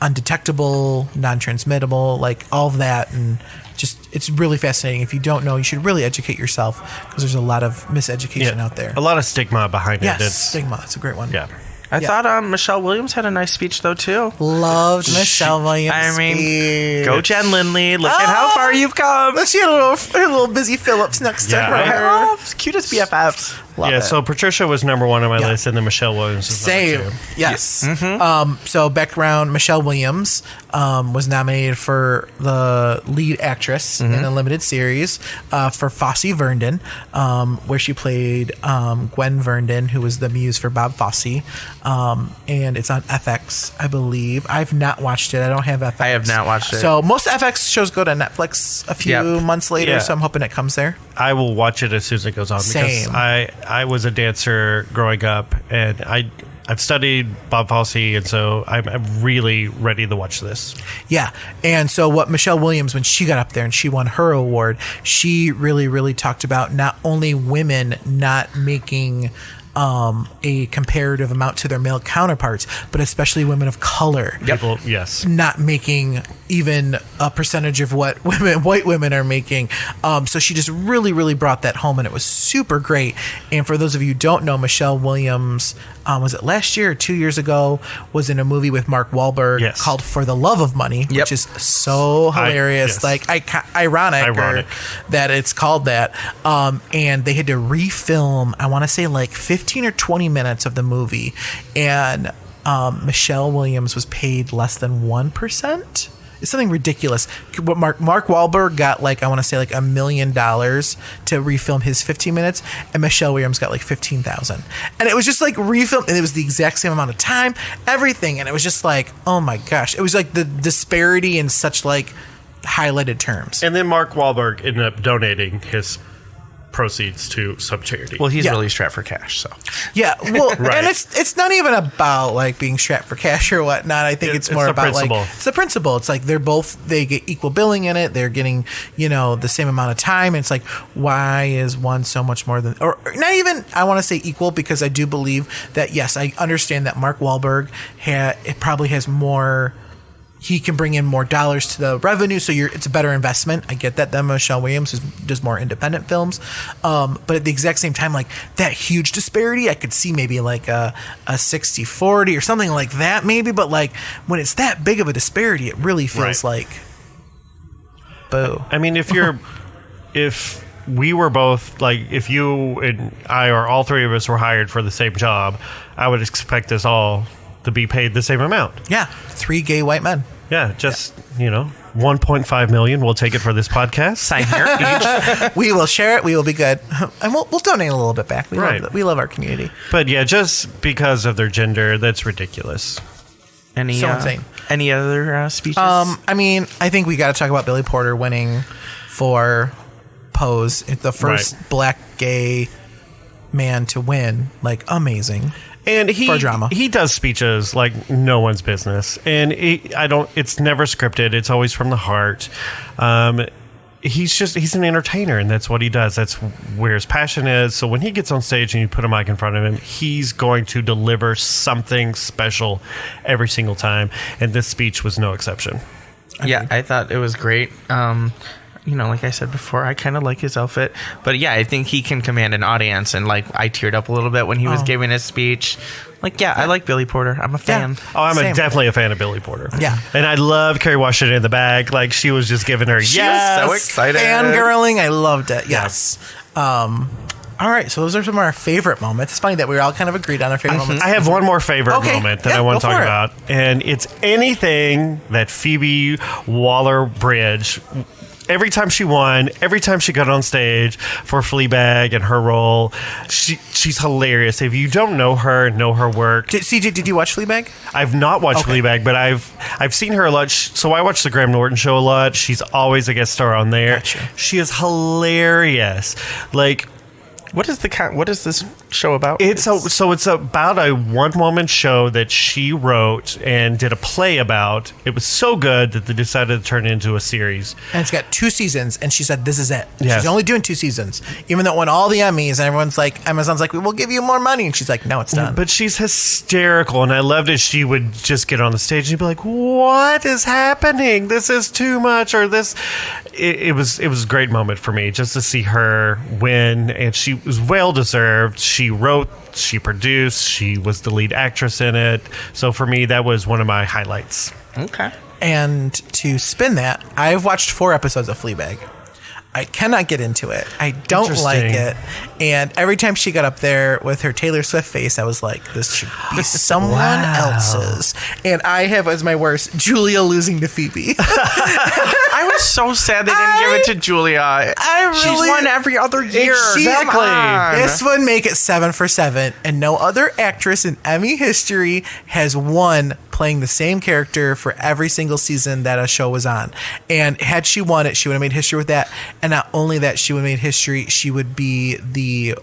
S3: undetectable, non-transmittable, like all of that. And just, it's really fascinating. If you don't know, you should really educate yourself because there's a lot of miseducation out there.
S7: A lot of stigma behind it.
S3: Yes, stigma. It's a great one.
S7: Yeah.
S6: I thought Michelle Williams had a nice speech though too.
S3: Loved Michelle Williams.
S6: I mean,
S3: speech.
S6: go Jen Lindley. Look at how far you've come.
S3: She had a little Busy Phillips next to her.
S6: Oh, cutest BFFs.
S3: Love it.
S7: So Patricia was number one on my list, and then Michelle Williams is number
S3: Same.
S7: two.
S3: Yes. So background, Michelle Williams was nominated for the lead actress in a limited series for Fosse Verdon, where she played Gwen Verdon, who was the muse for Bob Fosse. And it's on FX, I believe. I've not watched it. I don't have FX.
S6: I have not watched it.
S3: So most FX shows go to Netflix a few months later, so I'm hoping it comes there.
S7: I will watch it as soon as it goes on because
S3: Same.
S7: I was a dancer growing up, and I've studied Bob Fosse, and so I'm really ready to watch this.
S3: Yeah. And so what Michelle Williams, when she got up there and she won her award, she really, really talked about not only women not making a comparative amount to their male counterparts, but especially women of color.
S7: People, yes.
S3: Not making even a percentage of what white women are making. So she just really, really brought that home, and it was super great. And for those of you who don't know, Michelle Williams, was it last year or 2 years ago, was in a movie with Mark Wahlberg called For the Love of Money, which is so hilarious. Ironic that it's called that. And they had to refilm, I want to say like 15 or 20 minutes of the movie. And Michelle Williams was paid less than 1%. It's something ridiculous. What Mark Wahlberg got, like, I want to say like $1 million to refilm his 15 minutes, and Michelle Williams got like $15,000. And it was just like refilm, and it was the exact same amount of time, everything, and it was just like, oh my gosh, it was like the disparity in such like highlighted terms.
S7: And then Mark Wahlberg ended up donating his proceeds to some charity.
S6: Well, he's really strapped for cash, so.
S3: Yeah, well, and it's not even about like being strapped for cash or whatnot. I think it's more about
S7: principle.
S3: like it's the principle. It's like they get equal billing in it. They're getting, you know, the same amount of time. And it's like, why is one so much more than, or not even, I want to say equal, because I do believe that, yes, I understand that Mark Wahlberg probably has more he can bring in more dollars to the revenue, so it's a better investment. I get that. Then Michelle Williams does more independent films, but at the exact same time, like that huge disparity, I could see maybe like a 60-40 or something like that, maybe. But like when it's that big of a disparity, it really feels like, boo.
S7: I mean, if we were both like, if you and I or all three of us were hired for the same job, I would expect us all to be paid the same amount.
S3: Yeah, 3 gay white men.
S7: Yeah, just, 1.5 million. We'll take it for this podcast.
S6: Sign here each.
S3: We will share it. We will be good. And we'll donate a little bit back.
S7: Right.
S3: We love our community.
S7: But yeah, just because of their gender, that's ridiculous.
S6: Any,
S3: So insane.
S6: Any other speeches?
S3: I mean, I think we got to talk about Billy Porter winning for Pose. It's the first black gay man to win. Like, amazing.
S7: And
S3: for drama.
S7: He does speeches like no one's business, and it's never scripted. It's always from the heart. He's an entertainer, and that's what he does. That's where his passion is. So when he gets on stage and you put a mic in front of him, he's going to deliver something special every single time. And this speech was no exception.
S6: Yeah, I thought it was great. Like I said before, I kind of like his outfit. But yeah, I think he can command an audience. And like, I teared up a little bit when he was giving his speech. Like, yeah, I like Billy Porter. I'm a fan.
S7: Oh, I'm
S3: Same.
S7: definitely a fan of Billy Porter.
S3: Yeah.
S7: And I love Kerry Washington in the back. Like, she was just giving her,
S6: She was so excited.
S3: Fangirling. I loved it. Yes. All right. So those are some of our favorite moments. It's funny that we all kind of agreed on our favorite moments.
S7: I have one more favorite moment that I want to talk
S3: for it.
S7: about. And it's anything that Phoebe Waller-Bridge, every time she won, every time she got on stage for Fleabag and her role, she's hilarious. If you don't know her work,
S3: CJ, did you watch Fleabag?
S7: I've not watched Fleabag, but I've seen her a lot. So I watch the Graham Norton show a lot. She's always a guest star on there.
S3: Gotcha.
S7: She is hilarious. Like,
S6: What is this show about?
S7: it's about a one-woman show that she wrote and did a play about. It was so good that they decided to turn it into a series.
S3: And it's got 2 seasons, and she said, this is it.
S7: Yes.
S3: She's only doing 2 seasons. Even though it won all the Emmys, and everyone's like, Amazon's like, we will give you more money. And she's like, no, it's done.
S7: But she's hysterical, and I loved it. She would just get on the stage and be like, what is happening? This is too much, or this. It was a great moment for me just to see her win, and she was well deserved. She wrote, she produced, she was the lead actress in it. So for me, that was one of my highlights.
S6: Okay.
S3: And to spin that, I've watched 4 episodes of Fleabag. I cannot get into it. I don't like it. And every time she got up there with her Taylor Swift face, I was like, this should be someone else's. And I have as my worst, Julia losing to Phoebe.
S6: I was so sad they didn't give it to Julia. She's won every other year.
S3: Exactly.
S6: Come on.
S3: This would make it 7 for 7. And no other actress in Emmy history has won playing the same character for every single season that a show was on. And had she won it, she would have made history with that. And not only that, she would have made history, she would be the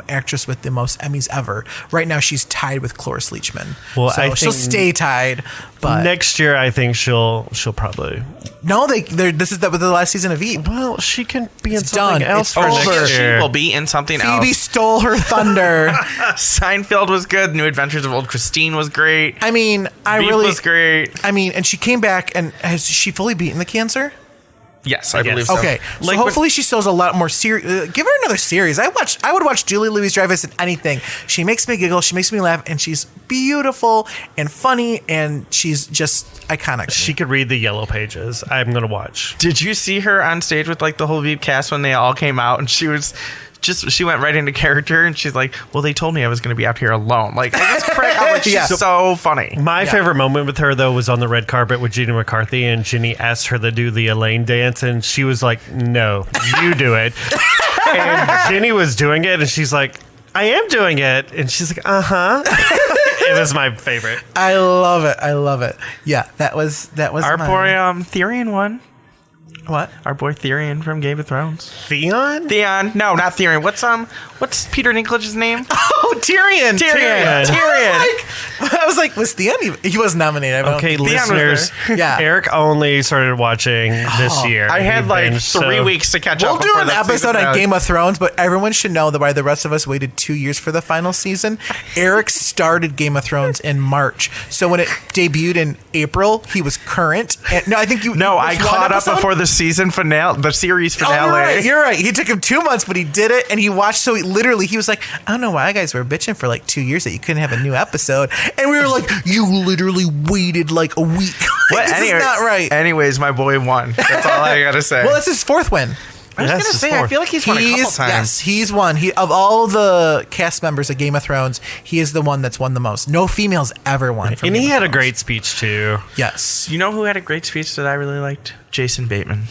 S3: actress with the most Emmys ever. Right now, she's tied with Cloris Leachman.
S7: Well,
S3: so
S7: I think
S3: she'll stay tied. But
S7: next year, I think she'll probably.
S3: no, this is the last season of Eve.
S7: Well, she can be in
S3: It's
S7: something
S3: done.
S7: else
S3: It's
S7: for
S3: over.
S7: next
S6: She
S7: year.
S6: will be in something
S3: Phoebe
S6: else.
S3: stole her thunder.
S6: Seinfeld was good. New Adventures of Old Christine was great.
S3: I mean,
S6: Veep was great.
S3: I mean, and she came back, and has she fully beaten the cancer?
S6: Yes, I believe so.
S3: Okay, so
S6: Like
S3: hopefully she still has a lot more series. Give her another series. I would watch Julie Louis-Dreyfus in anything. She makes me giggle. She makes me laugh, and she's beautiful and funny, and she's just iconic.
S7: She could read the yellow pages. I'm gonna watch.
S6: Did you see her on stage with like the whole Veep cast when they all came out, and she went right into character, and she's like, well, they told me I was going to be out here alone. Like, I just crack up. Like, she's so funny.
S7: My favorite moment with her, though, was on the red carpet with Jenny McCarthy, and Jenny asked her to do the Elaine dance, and she was like, no, you do it. And Jenny was doing it, and she's like, I am doing it. And she's like, uh-huh. It was my favorite.
S3: I love it. Yeah, that was
S6: Our
S3: my-
S6: boy Tyrion won.
S3: What?
S6: Our boy Tyrion from Game of Thrones.
S7: Theon?
S6: No, not Tyrion. What's Peter Dinklage's name?
S3: Oh, Tyrion.
S6: Tyrion.
S3: Like, I was like, was Theon? He was nominated. I don't
S7: Okay,
S3: think-
S7: listeners.
S3: Yeah.
S7: Eric only started watching this year.
S6: I had
S7: He
S6: like
S7: binged,
S6: 3
S7: so-
S6: weeks to catch
S3: We'll
S6: up.
S3: do
S6: before
S3: an
S6: that season
S3: episode on
S6: finale.
S3: Game of Thrones, but everyone should know that why the rest of us waited 2 years for the final season. Eric started Game of Thrones in March, so when it debuted in April, he was current. And, no, I think you.
S6: No,
S3: it
S6: I
S3: was one
S6: caught up
S3: episode?
S6: before the season finale, the series
S3: Oh,
S6: finale.
S3: you're right. He took him 2 months, but he did it, and he watched. So he was like, I don't know why you guys were bitching for like 2 years that you couldn't have a new episode, and we were like, you literally waited like a week.
S6: What?
S3: This is not right.
S6: Anyways, my boy won. That's all I gotta say.
S3: Well, it's his fourth win.
S6: I was
S7: Yes,
S6: gonna
S7: it's
S6: say, I
S7: fourth.
S6: feel like he's won a couple times.
S3: Yes, he's won. He of all the cast members of Game of Thrones, he is the one that's won the most. No females ever won. from
S7: And he
S3: Game of
S7: had a
S3: Thrones.
S7: great speech too.
S3: Yes.
S6: You know who had a great speech that I really liked? Jason Bateman.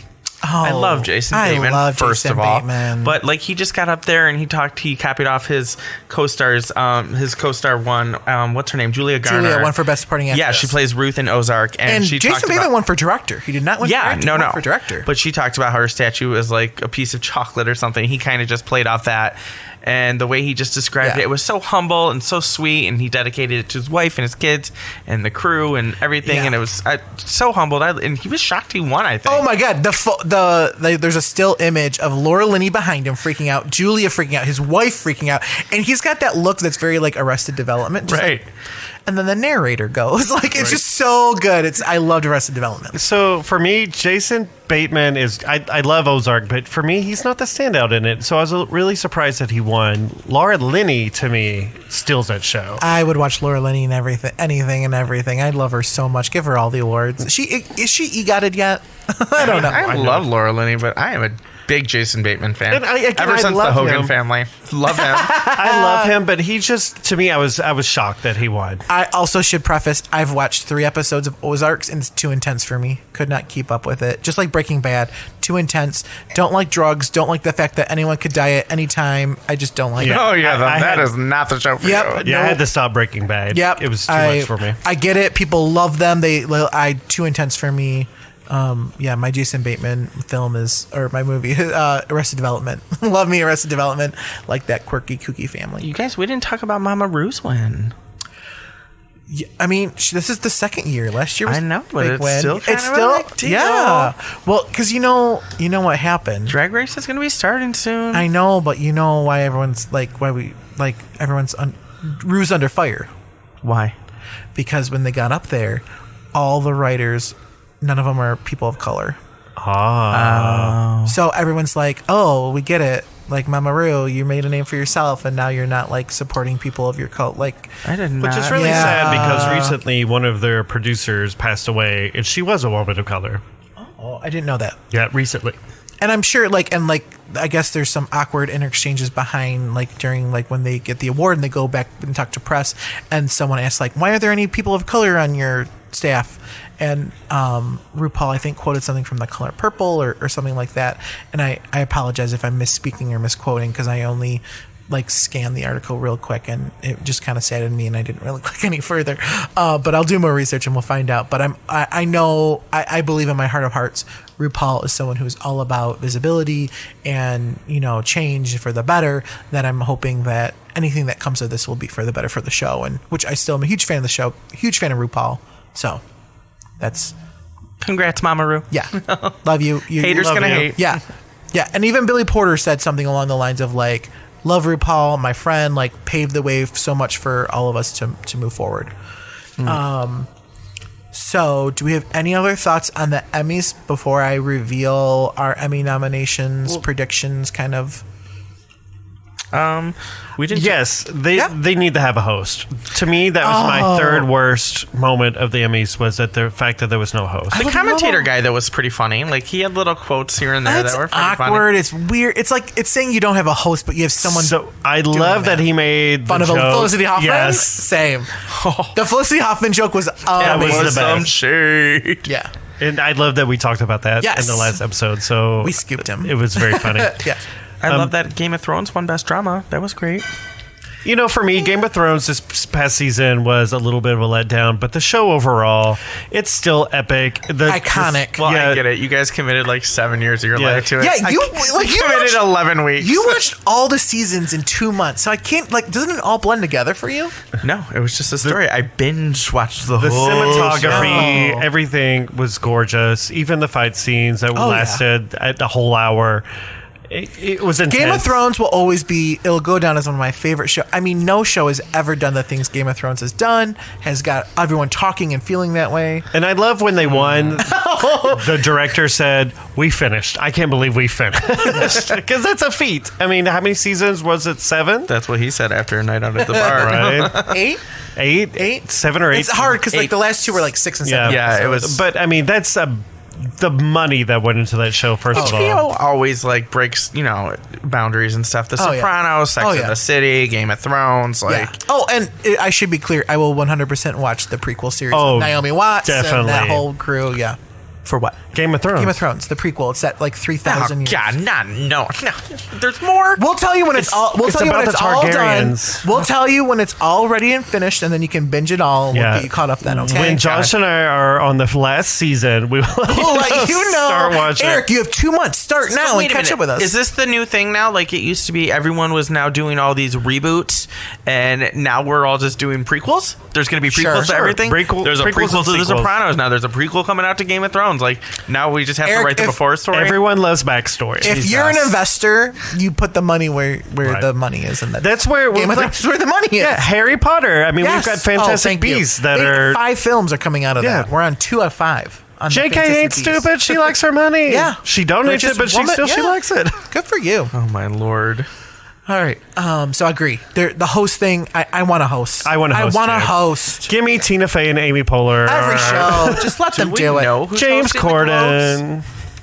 S3: Oh,
S6: I love Jason Bateman, first of all. But like he just got up there and he copied off his co-stars. His co-star won. What's her name? Julia Garner.
S3: Julia won for Best Supporting Actress.
S6: Yeah, she plays Ruth in Ozark, and she
S3: Jason
S6: talked
S3: Bateman
S6: about,
S3: won for director. He did not win.
S6: Yeah,
S3: for
S6: no,
S3: won for director.
S6: But she talked about how her statue was like a piece of chocolate or something. He kind of just played off that. And the way he just described it was so humble and so sweet, and he dedicated it to his wife and his kids and the crew and everything.
S3: Yeah.
S6: And it was so humbled. And he was shocked he won, I think.
S3: Oh my God! There's a still image of Laura Linney behind him freaking out, Julia freaking out, his wife freaking out, and he's got that look that's very like Arrested Development, just
S6: Right.
S3: and then the narrator goes like, it's just so good. I loved Arrested Development.
S7: So for me, Jason Bateman is. I love Ozark, but for me, he's not the standout in it. So I was really surprised that he won. Laura Linney, to me, steals that show.
S3: I would watch Laura Linney and anything and everything. I love her so much. Give her all the awards. Is she EGOT'd yet? I don't know.
S6: I love Laura Linney, but I am a big Jason Bateman fan.
S7: And
S6: Ever
S7: I
S6: since the
S7: love
S6: Hogan
S7: him.
S6: family. Love him.
S7: I love him, but he just, to me, I was shocked that he won.
S3: I also should preface, I've watched 3 episodes of Ozarks and it's too intense for me. Could not keep up with it. Just like Breaking Bad. Too intense. Don't like drugs. Don't like the fact that anyone could die at any time. I just don't like it.
S6: Oh, yeah.
S7: I
S6: that
S7: had-
S6: is not the show for
S3: Yep.
S6: you.
S7: Yeah, I
S3: No.
S7: had to stop Breaking Bad.
S3: Yep.
S7: It was too much for me.
S3: I get it. People love them. Too intense for me. My Jason Bateman film or my movie, Arrested Development. Love me, Arrested Development. Like that quirky, kooky family.
S6: You guys, we didn't talk about Mama Rue's win.
S3: Yeah, I mean, this is the second year. Last year was
S6: I know, but
S3: big
S6: it's
S3: win.
S6: still kind of a big deal.
S3: Yeah. Well, because you know what happened.
S6: Drag Race is going to be starting soon.
S3: I know, but you know why everyone's Rue's under fire.
S6: Why?
S3: Because when they got up there, all the writers, none of them are people of color. So everyone's like, oh, we get it. Like, Mama Rue, you made a name for yourself, and now you're not, like, supporting people of your cult. Like,
S6: I didn't
S7: Which is really
S3: Yeah.
S7: sad because recently one of their producers passed away, and she was a woman of color.
S3: oh, I didn't know that.
S7: Yeah, recently.
S3: And I'm sure, I guess there's some awkward interchanges behind, during, when they get the award and they go back and talk to press, and someone asks, why are there any people of color on your staff? And RuPaul, I think, quoted something from The Color Purple or something like that. And I apologize if I'm misspeaking or misquoting, because I only scanned the article real quick, and it just kind of saddened me, and I didn't really click any further. But I'll do more research and we'll find out. But I know I believe in my heart of hearts, RuPaul is someone who's all about visibility and change for the better. That I'm hoping that anything that comes of this will be for the better for the show, and which I still am a huge fan of the show, huge fan of RuPaul. So that's
S6: Congrats, Mama Rue.
S3: yeah, love you.
S6: Haters
S7: love
S6: gonna
S7: you.
S6: hate.
S3: Yeah. And even Billy Porter said something along the lines of love RuPaul, my friend, paved the way so much for all of us to move forward. So do we have any other thoughts on the Emmys before I reveal our Emmy nominations, predictions, kind of?
S6: We didn't.
S7: Yes, they need to have a host. To me, that was my third worst moment of the Emmys, was that the fact that there was no host.
S6: The commentator guy, that was pretty funny. He had little quotes here and there
S3: That's
S6: that were pretty
S3: awkward.
S6: funny.
S3: It's weird. It's it's saying you don't have a host, but you have someone.
S7: So I love that he made
S3: fun
S7: the
S3: of a
S7: joke.
S3: Felicity Hoffman.
S7: Yes,
S3: Same. The Felicity Hoffman joke was
S7: That was
S3: amazing.
S7: the
S6: Some
S7: best.
S6: shade.
S3: Yeah.
S7: and I love that we talked about that
S3: Yes.
S7: in the last episode. So
S3: We scooped him.
S7: It was very funny.
S3: Yeah.
S6: I love that Game of Thrones won Best Drama. That was great.
S7: You know, for me, Game of Thrones this past season was a little bit of a letdown, but the show overall, it's still epic.
S3: Iconic.
S6: Well, I get it. You guys committed like 7 years of your life to it.
S3: Yeah, you
S6: committed 11 weeks.
S3: You watched all the seasons in 2 months, so I can't, doesn't it all blend together for you?
S6: No, it was just a story. I binge watched the whole
S7: cinematography,
S3: show.
S7: everything was gorgeous. Even the fight scenes that lasted a whole hour. It was intense.
S3: Game of Thrones will always be, it'll go down as one of my favorite shows. I mean, no show has ever done the things Game of Thrones has done, has got everyone talking and feeling that way.
S7: And I love when they won, the director said, "We finished. I can't believe we finished." Because that's a feat. I mean, how many seasons was it? 7?
S6: That's what he said after a night out at the bar.
S7: Right?
S3: 8?
S7: 8? 7 or 8?
S3: It's hard because the last two were 6 and 7.
S6: Yeah, it was.
S7: But I mean, that's the money that went into that show, first of all.
S6: HBO always breaks, boundaries and stuff. The Sopranos, Sex and the City, Game of Thrones,
S3: Oh, and I should be clear, I will 100% watch the prequel series with Naomi Watts and that whole crew,
S6: For what?
S7: Game of Thrones.
S3: Game of Thrones, the prequel. It's at 3,000 years.
S6: God, no. There's more.
S3: We'll tell you when it's all. We'll
S7: it's
S3: tell you when
S7: about
S3: it's
S7: the
S3: all done.
S7: Targaryens.
S3: We'll tell you when it's all ready and finished, and then you can binge it all. And we'll get you caught up then. Okay.
S7: When Josh and I are on the last season, we will start watching.
S3: Eric, you have 2 months. Start now and catch up with us.
S6: Is this the new thing now? Like it used to be, everyone was now doing all these reboots, and now we're all just doing prequels. There's going to be prequels to everything. There's a prequel to The Sopranos now. There's a prequel coming out to Game of Thrones. Like now we just have to write the before story.
S7: Everyone loves backstory.
S3: If you're an investor, you put the money where the money is, and
S7: that's where
S3: Game of Thrones is where the money is.
S7: Yeah, Harry Potter. I mean, we've got Fantastic Beasts that are
S3: 5 films are coming out of that. We're on 2 out of 5.
S7: JK ain't stupid. She likes her money.
S3: Yeah,
S7: she donates it, but she likes it.
S3: Good for you.
S6: Oh my lord.
S3: All right. So I agree. The host thing. I want to host.
S7: I want to host. Give me Tina Fey and Amy Poehler.
S3: Every show. Just let them do it.
S7: James Corden.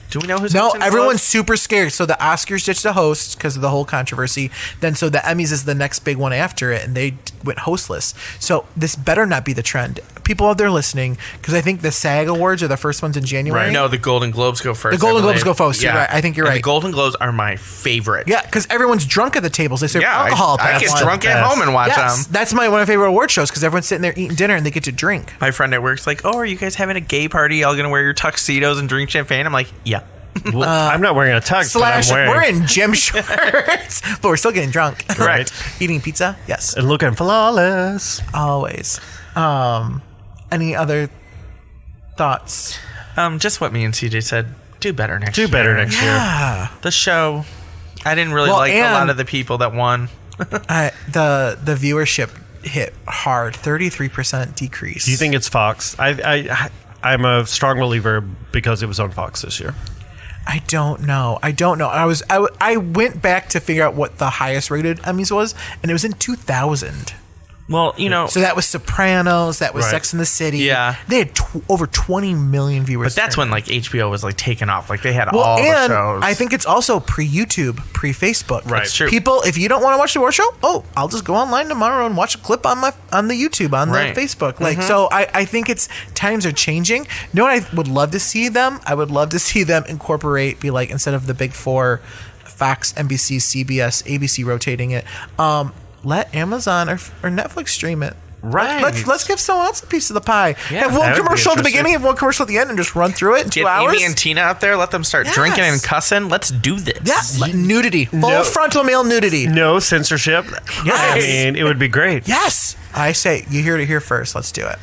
S6: Do we know who's
S3: No,
S6: hosting the
S3: everyone's
S6: Globes?
S3: super scared. So the Oscars ditched the host because of the whole controversy. Then so the Emmys is the next big one after it, and they went hostless. So this better not be the trend. People out there listening, because I think the SAG Awards are the first ones in January.
S6: Right. No, the Golden Globes go first.
S3: The Golden Globes go first. You're right. I think you're right.
S6: The Golden Globes are my favorite.
S3: Yeah, because everyone's drunk at the tables. They serve alcohol.
S6: I get drunk at home and watch them.
S3: That's one of my favorite award shows because everyone's sitting there eating dinner and they get to drink.
S6: My friend at work's like, "Oh, are you guys having a gay party? Y'all gonna wear your tuxedos and drink champagne?" I'm like, "Yeah."
S7: Well, I'm not wearing a tux, but I'm
S3: we're in gym shorts, but we're still getting drunk.
S6: Right.
S3: Eating pizza? Yes.
S7: And looking flawless.
S3: Always. Any other thoughts?
S6: Just what me and CJ said. Do better next
S7: year.
S3: Yeah.
S6: The show, I didn't really like a lot of the people that won.
S3: The viewership hit hard. 33% decrease.
S7: Do you think it's Fox? I'm a strong believer because it was on Fox this year.
S3: I don't know. I went back to figure out what the highest rated Emmys was, and it was in 2000.
S6: Well,
S3: so that was Sopranos, that was Sex and the City.
S6: Yeah,
S3: they had over 20 million viewers.
S6: But that's when HBO was taking off. They had all the shows.
S3: I think it's also pre-YouTube, pre-Facebook.
S6: Right, it's true.
S3: People, if you don't want to watch the award show, I'll just go online tomorrow and watch a clip on the YouTube on the Facebook. So I think times are changing. You know what I would love to see them? I would love to see them incorporate, instead of the big 4, Fox, NBC, CBS, ABC rotating it. Let Amazon or Netflix stream it.
S6: Right.
S3: Let's give someone else a piece of the pie.
S6: Yeah,
S3: have one commercial at the beginning, have one commercial at the end, and just run through it in 2 hours.
S6: Amy and Tina out there. Let them start drinking and cussing. Let's do this.
S3: Yeah. Nudity. Full frontal male nudity.
S7: No censorship.
S3: Yes.
S7: I mean, it would be great.
S3: Yes. I say, you heard it here first. Let's do it.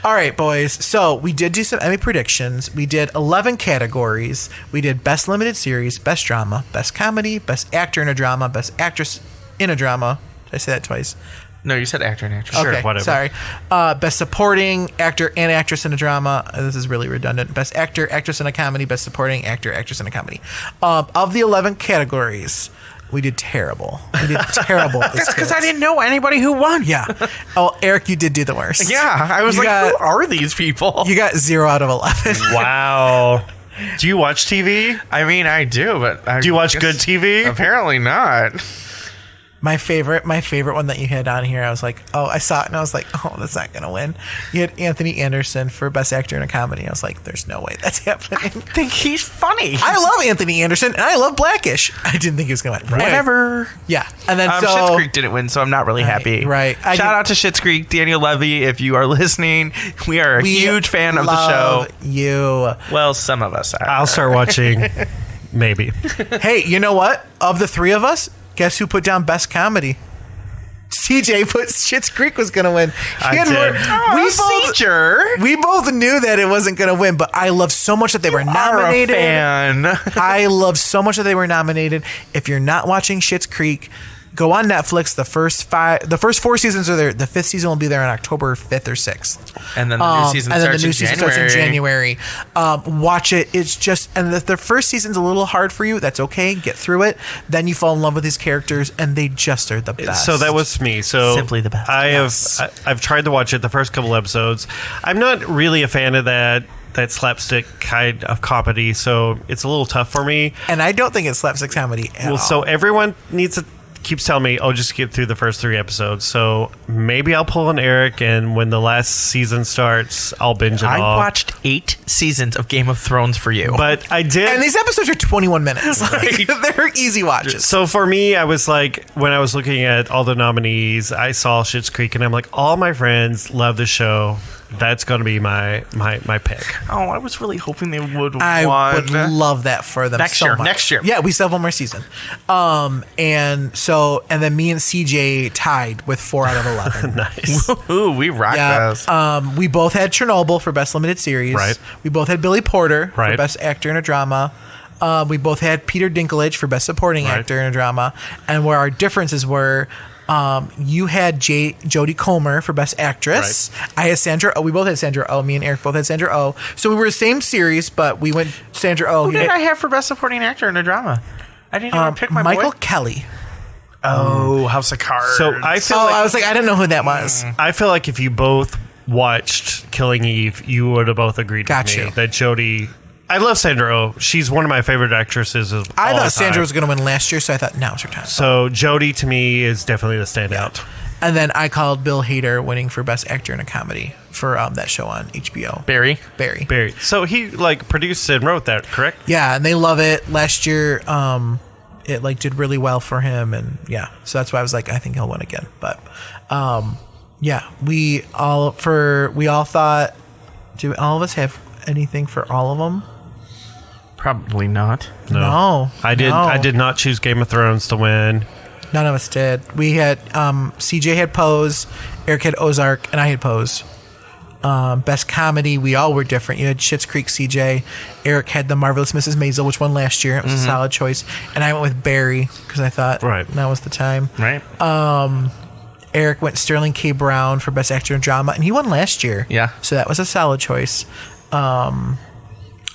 S3: All right, boys. So we did do some Emmy predictions. We did 11 categories. We did Best Limited Series, Best Drama, Best Comedy, Best Actor in a Drama, Best Actress in a Drama. Did I say that twice?
S6: No, you said actor and actress.
S3: Okay,
S7: sure, whatever.
S3: Sorry. Best Supporting Actor and Actress in a Drama. This is really redundant. Best Actor, Actress in a Comedy, Best Supporting Actor, Actress in a Comedy. Of the 11 categories, we did terrible.
S6: That's because I didn't know anybody who won.
S3: Yeah. Oh, Eric, you did do the worst.
S6: Yeah, I was who are these people?
S3: You got 0 out of 11.
S7: Wow. Do you watch TV?
S6: I mean, I do, but
S7: do you watch good TV?
S6: Apparently not.
S3: My favorite one that you had on here, I was like, oh, I saw it and I was like, oh, that's not going to win. You had Anthony Anderson for Best Actor in a Comedy. I was like, there's no way that's happening.
S6: I think he's funny.
S3: I love Anthony Anderson and I love Blackish. I didn't think he was going to win.
S6: Whatever.
S3: Yeah. And then
S6: Schitt's Creek didn't win, so I'm not really happy.
S3: Right.
S6: Shout out to Schitt's Creek, Daniel Levy, if you are listening. We are a huge fan of the show.
S3: You.
S6: Well, some of us are.
S7: I'll start watching. Maybe.
S3: Hey, you know what? Of the three of us, guess who put down Best Comedy? CJ put Schitt's Creek was going to win. We both knew that it wasn't going to win, but I love so much that they were nominated. I love so much that they were nominated. If you're not watching Schitt's Creek, go on Netflix. The first 4 seasons are there. The 5th season will be there on October 5th or 6th.
S6: And then the new season starts in
S3: January. Watch it. It's just, and the first season's a little hard for you. That's okay. Get through it. Then you fall in love with these characters, and they just are the best.
S7: So that was me. So
S6: simply the best.
S7: I've tried to watch it the first couple episodes. I'm not really a fan of that slapstick kind of comedy, so it's a little tough for me.
S3: And I don't think it's slapstick comedy at all.
S7: So everyone keeps telling me, oh, just get through the first 3 episodes. So maybe I'll pull on Eric, and when the last season starts, I'll binge it all.
S6: I watched 8 seasons of Game of Thrones for you.
S7: But I did.
S3: And these episodes are 21 minutes. Like, they're easy watches.
S7: So for me, I was like, when I was looking at all the nominees, I saw Schitt's Creek, and I'm like, all my friends love the show. That's going to be my pick.
S6: Oh, I was really hoping they would win.
S3: I would love that for them
S6: next year.
S3: Yeah, we still have one more season. And then me and CJ tied with 4 out of 11.
S7: Nice.
S6: Ooh, we rocked those.
S3: We both had Chernobyl for Best Limited Series.
S7: Right.
S3: We both had Billy Porter for
S7: Right.
S3: Best Actor in a Drama. We both had Peter Dinklage for Best Supporting Actor in a Drama. And where our differences were, you had Jodie Comer for Best Actress.
S7: Right.
S3: I had Sandra Oh. We both had Sandra Oh. Me and Eric both had Sandra Oh. So we were the same series, but we went Sandra Oh.
S6: Who did I have for Best Supporting Actor in a Drama? I didn't even pick my
S3: Michael
S6: boy.
S3: Kelly.
S6: Oh, House of Cards.
S7: So I feel
S3: I was like, I didn't know who that was.
S7: I feel like if you both watched Killing Eve, you would have both agreed with me that Jodie. I love Sandra Oh. She's one of my favorite actresses of
S3: I
S7: all
S3: thought
S7: time.
S3: Sandra was going to win last year, so I thought now's her time.
S7: So Jodie to me is definitely the standout.
S3: And then I called Bill Hader winning for Best Actor in a Comedy for that show on HBO.
S6: Barry.
S7: Barry. So he produced and wrote that, correct?
S3: Yeah, and they love it. Last year, it did really well for him, and yeah, so that's why I was like, I think he'll win again. But yeah, we all thought. Do all of us have anything for all of them?
S6: Probably not.
S3: No,
S7: I did not choose Game of Thrones to win.
S3: None of us did. We had CJ had Pose, Eric had Ozark, and I had Pose. Best Comedy, we all were different. You had Schitt's Creek, CJ. Eric had The Marvelous Mrs. Maisel, which won last year. It was a solid choice. And I went with Barry because I thought now was the time.
S6: Right.
S3: Eric went Sterling K. Brown for Best Actor in Drama, and he won last year.
S6: Yeah.
S3: So that was a solid choice.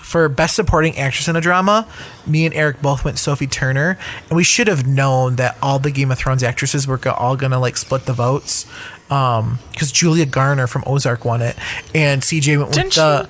S3: For Best Supporting Actress in a Drama, me and Eric both went Sophie Turner, and we should have known that all the Game of Thrones actresses were all gonna split the votes, because Julia Garner from Ozark won it, and CJ went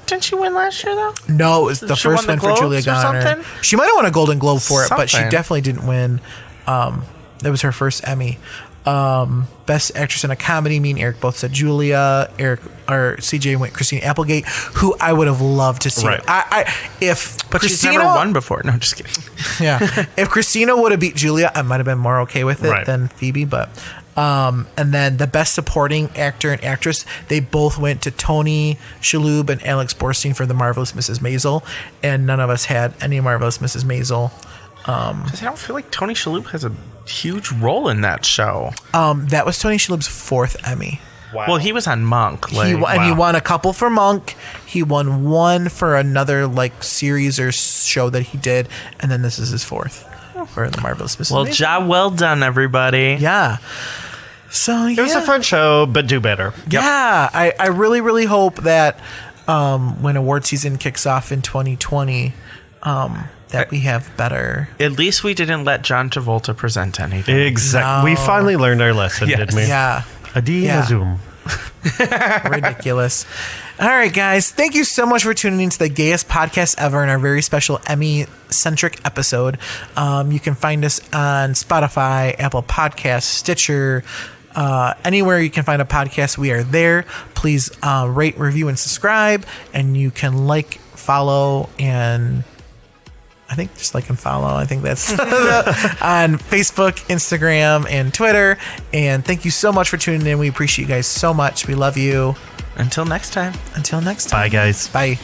S6: Didn't she win last year though?
S3: No, it was the first win for Julia Garner.
S6: Something?
S3: She might have won a Golden Globe for it, but she
S6: Something.
S3: definitely didn't win. That was her first Emmy. Best Actress in a Comedy, me and Eric both said Julia. CJ went Christina Applegate, who I would have loved to see.
S7: Right.
S3: But
S6: She's never won before. No, just kidding.
S3: Yeah, if Christina would have beat Julia, I might have been more okay with it than Phoebe. But and then the Best Supporting Actor and Actress, they both went to Tony Shalhoub and Alex Borstein for The Marvelous Mrs. Maisel, and none of us had any Marvelous Mrs. Maisel.
S6: Because I don't feel like Tony Shalhoub has a huge role in that show.
S3: That was Tony Shalhoub's 4th Emmy.
S7: Wow.
S6: Well, he was on Monk.
S3: He won a couple for Monk. He won one for another series or show that he did, and then this is his 4th for The Marvelous Mrs.
S6: Well,
S3: Maisel.
S6: job well done, everybody.
S3: Yeah. So
S7: It was a fun show, but do better.
S3: Yeah, I really, really hope that when award season kicks off in 2020, that we have better.
S6: At least we didn't let John Travolta present anything.
S7: Exactly.
S3: No.
S7: We finally learned our lesson,
S6: Yes.
S7: didn't we?
S3: Yeah.
S7: Adi
S3: Yeah.
S7: Zoom.
S3: Ridiculous. All right, guys. Thank you so much for tuning in to the gayest podcast ever in our very special Emmy-centric episode. You can find us on Spotify, Apple Podcasts, Stitcher, anywhere you can find a podcast, we are there. Please rate, review, and subscribe. And you can like, follow, and I think just like and follow. I think that's on Facebook, Instagram, and Twitter. And thank you so much for tuning in. We appreciate you guys so much. We love you.
S6: Until next time.
S3: Until next time.
S7: Bye, guys.
S3: Bye.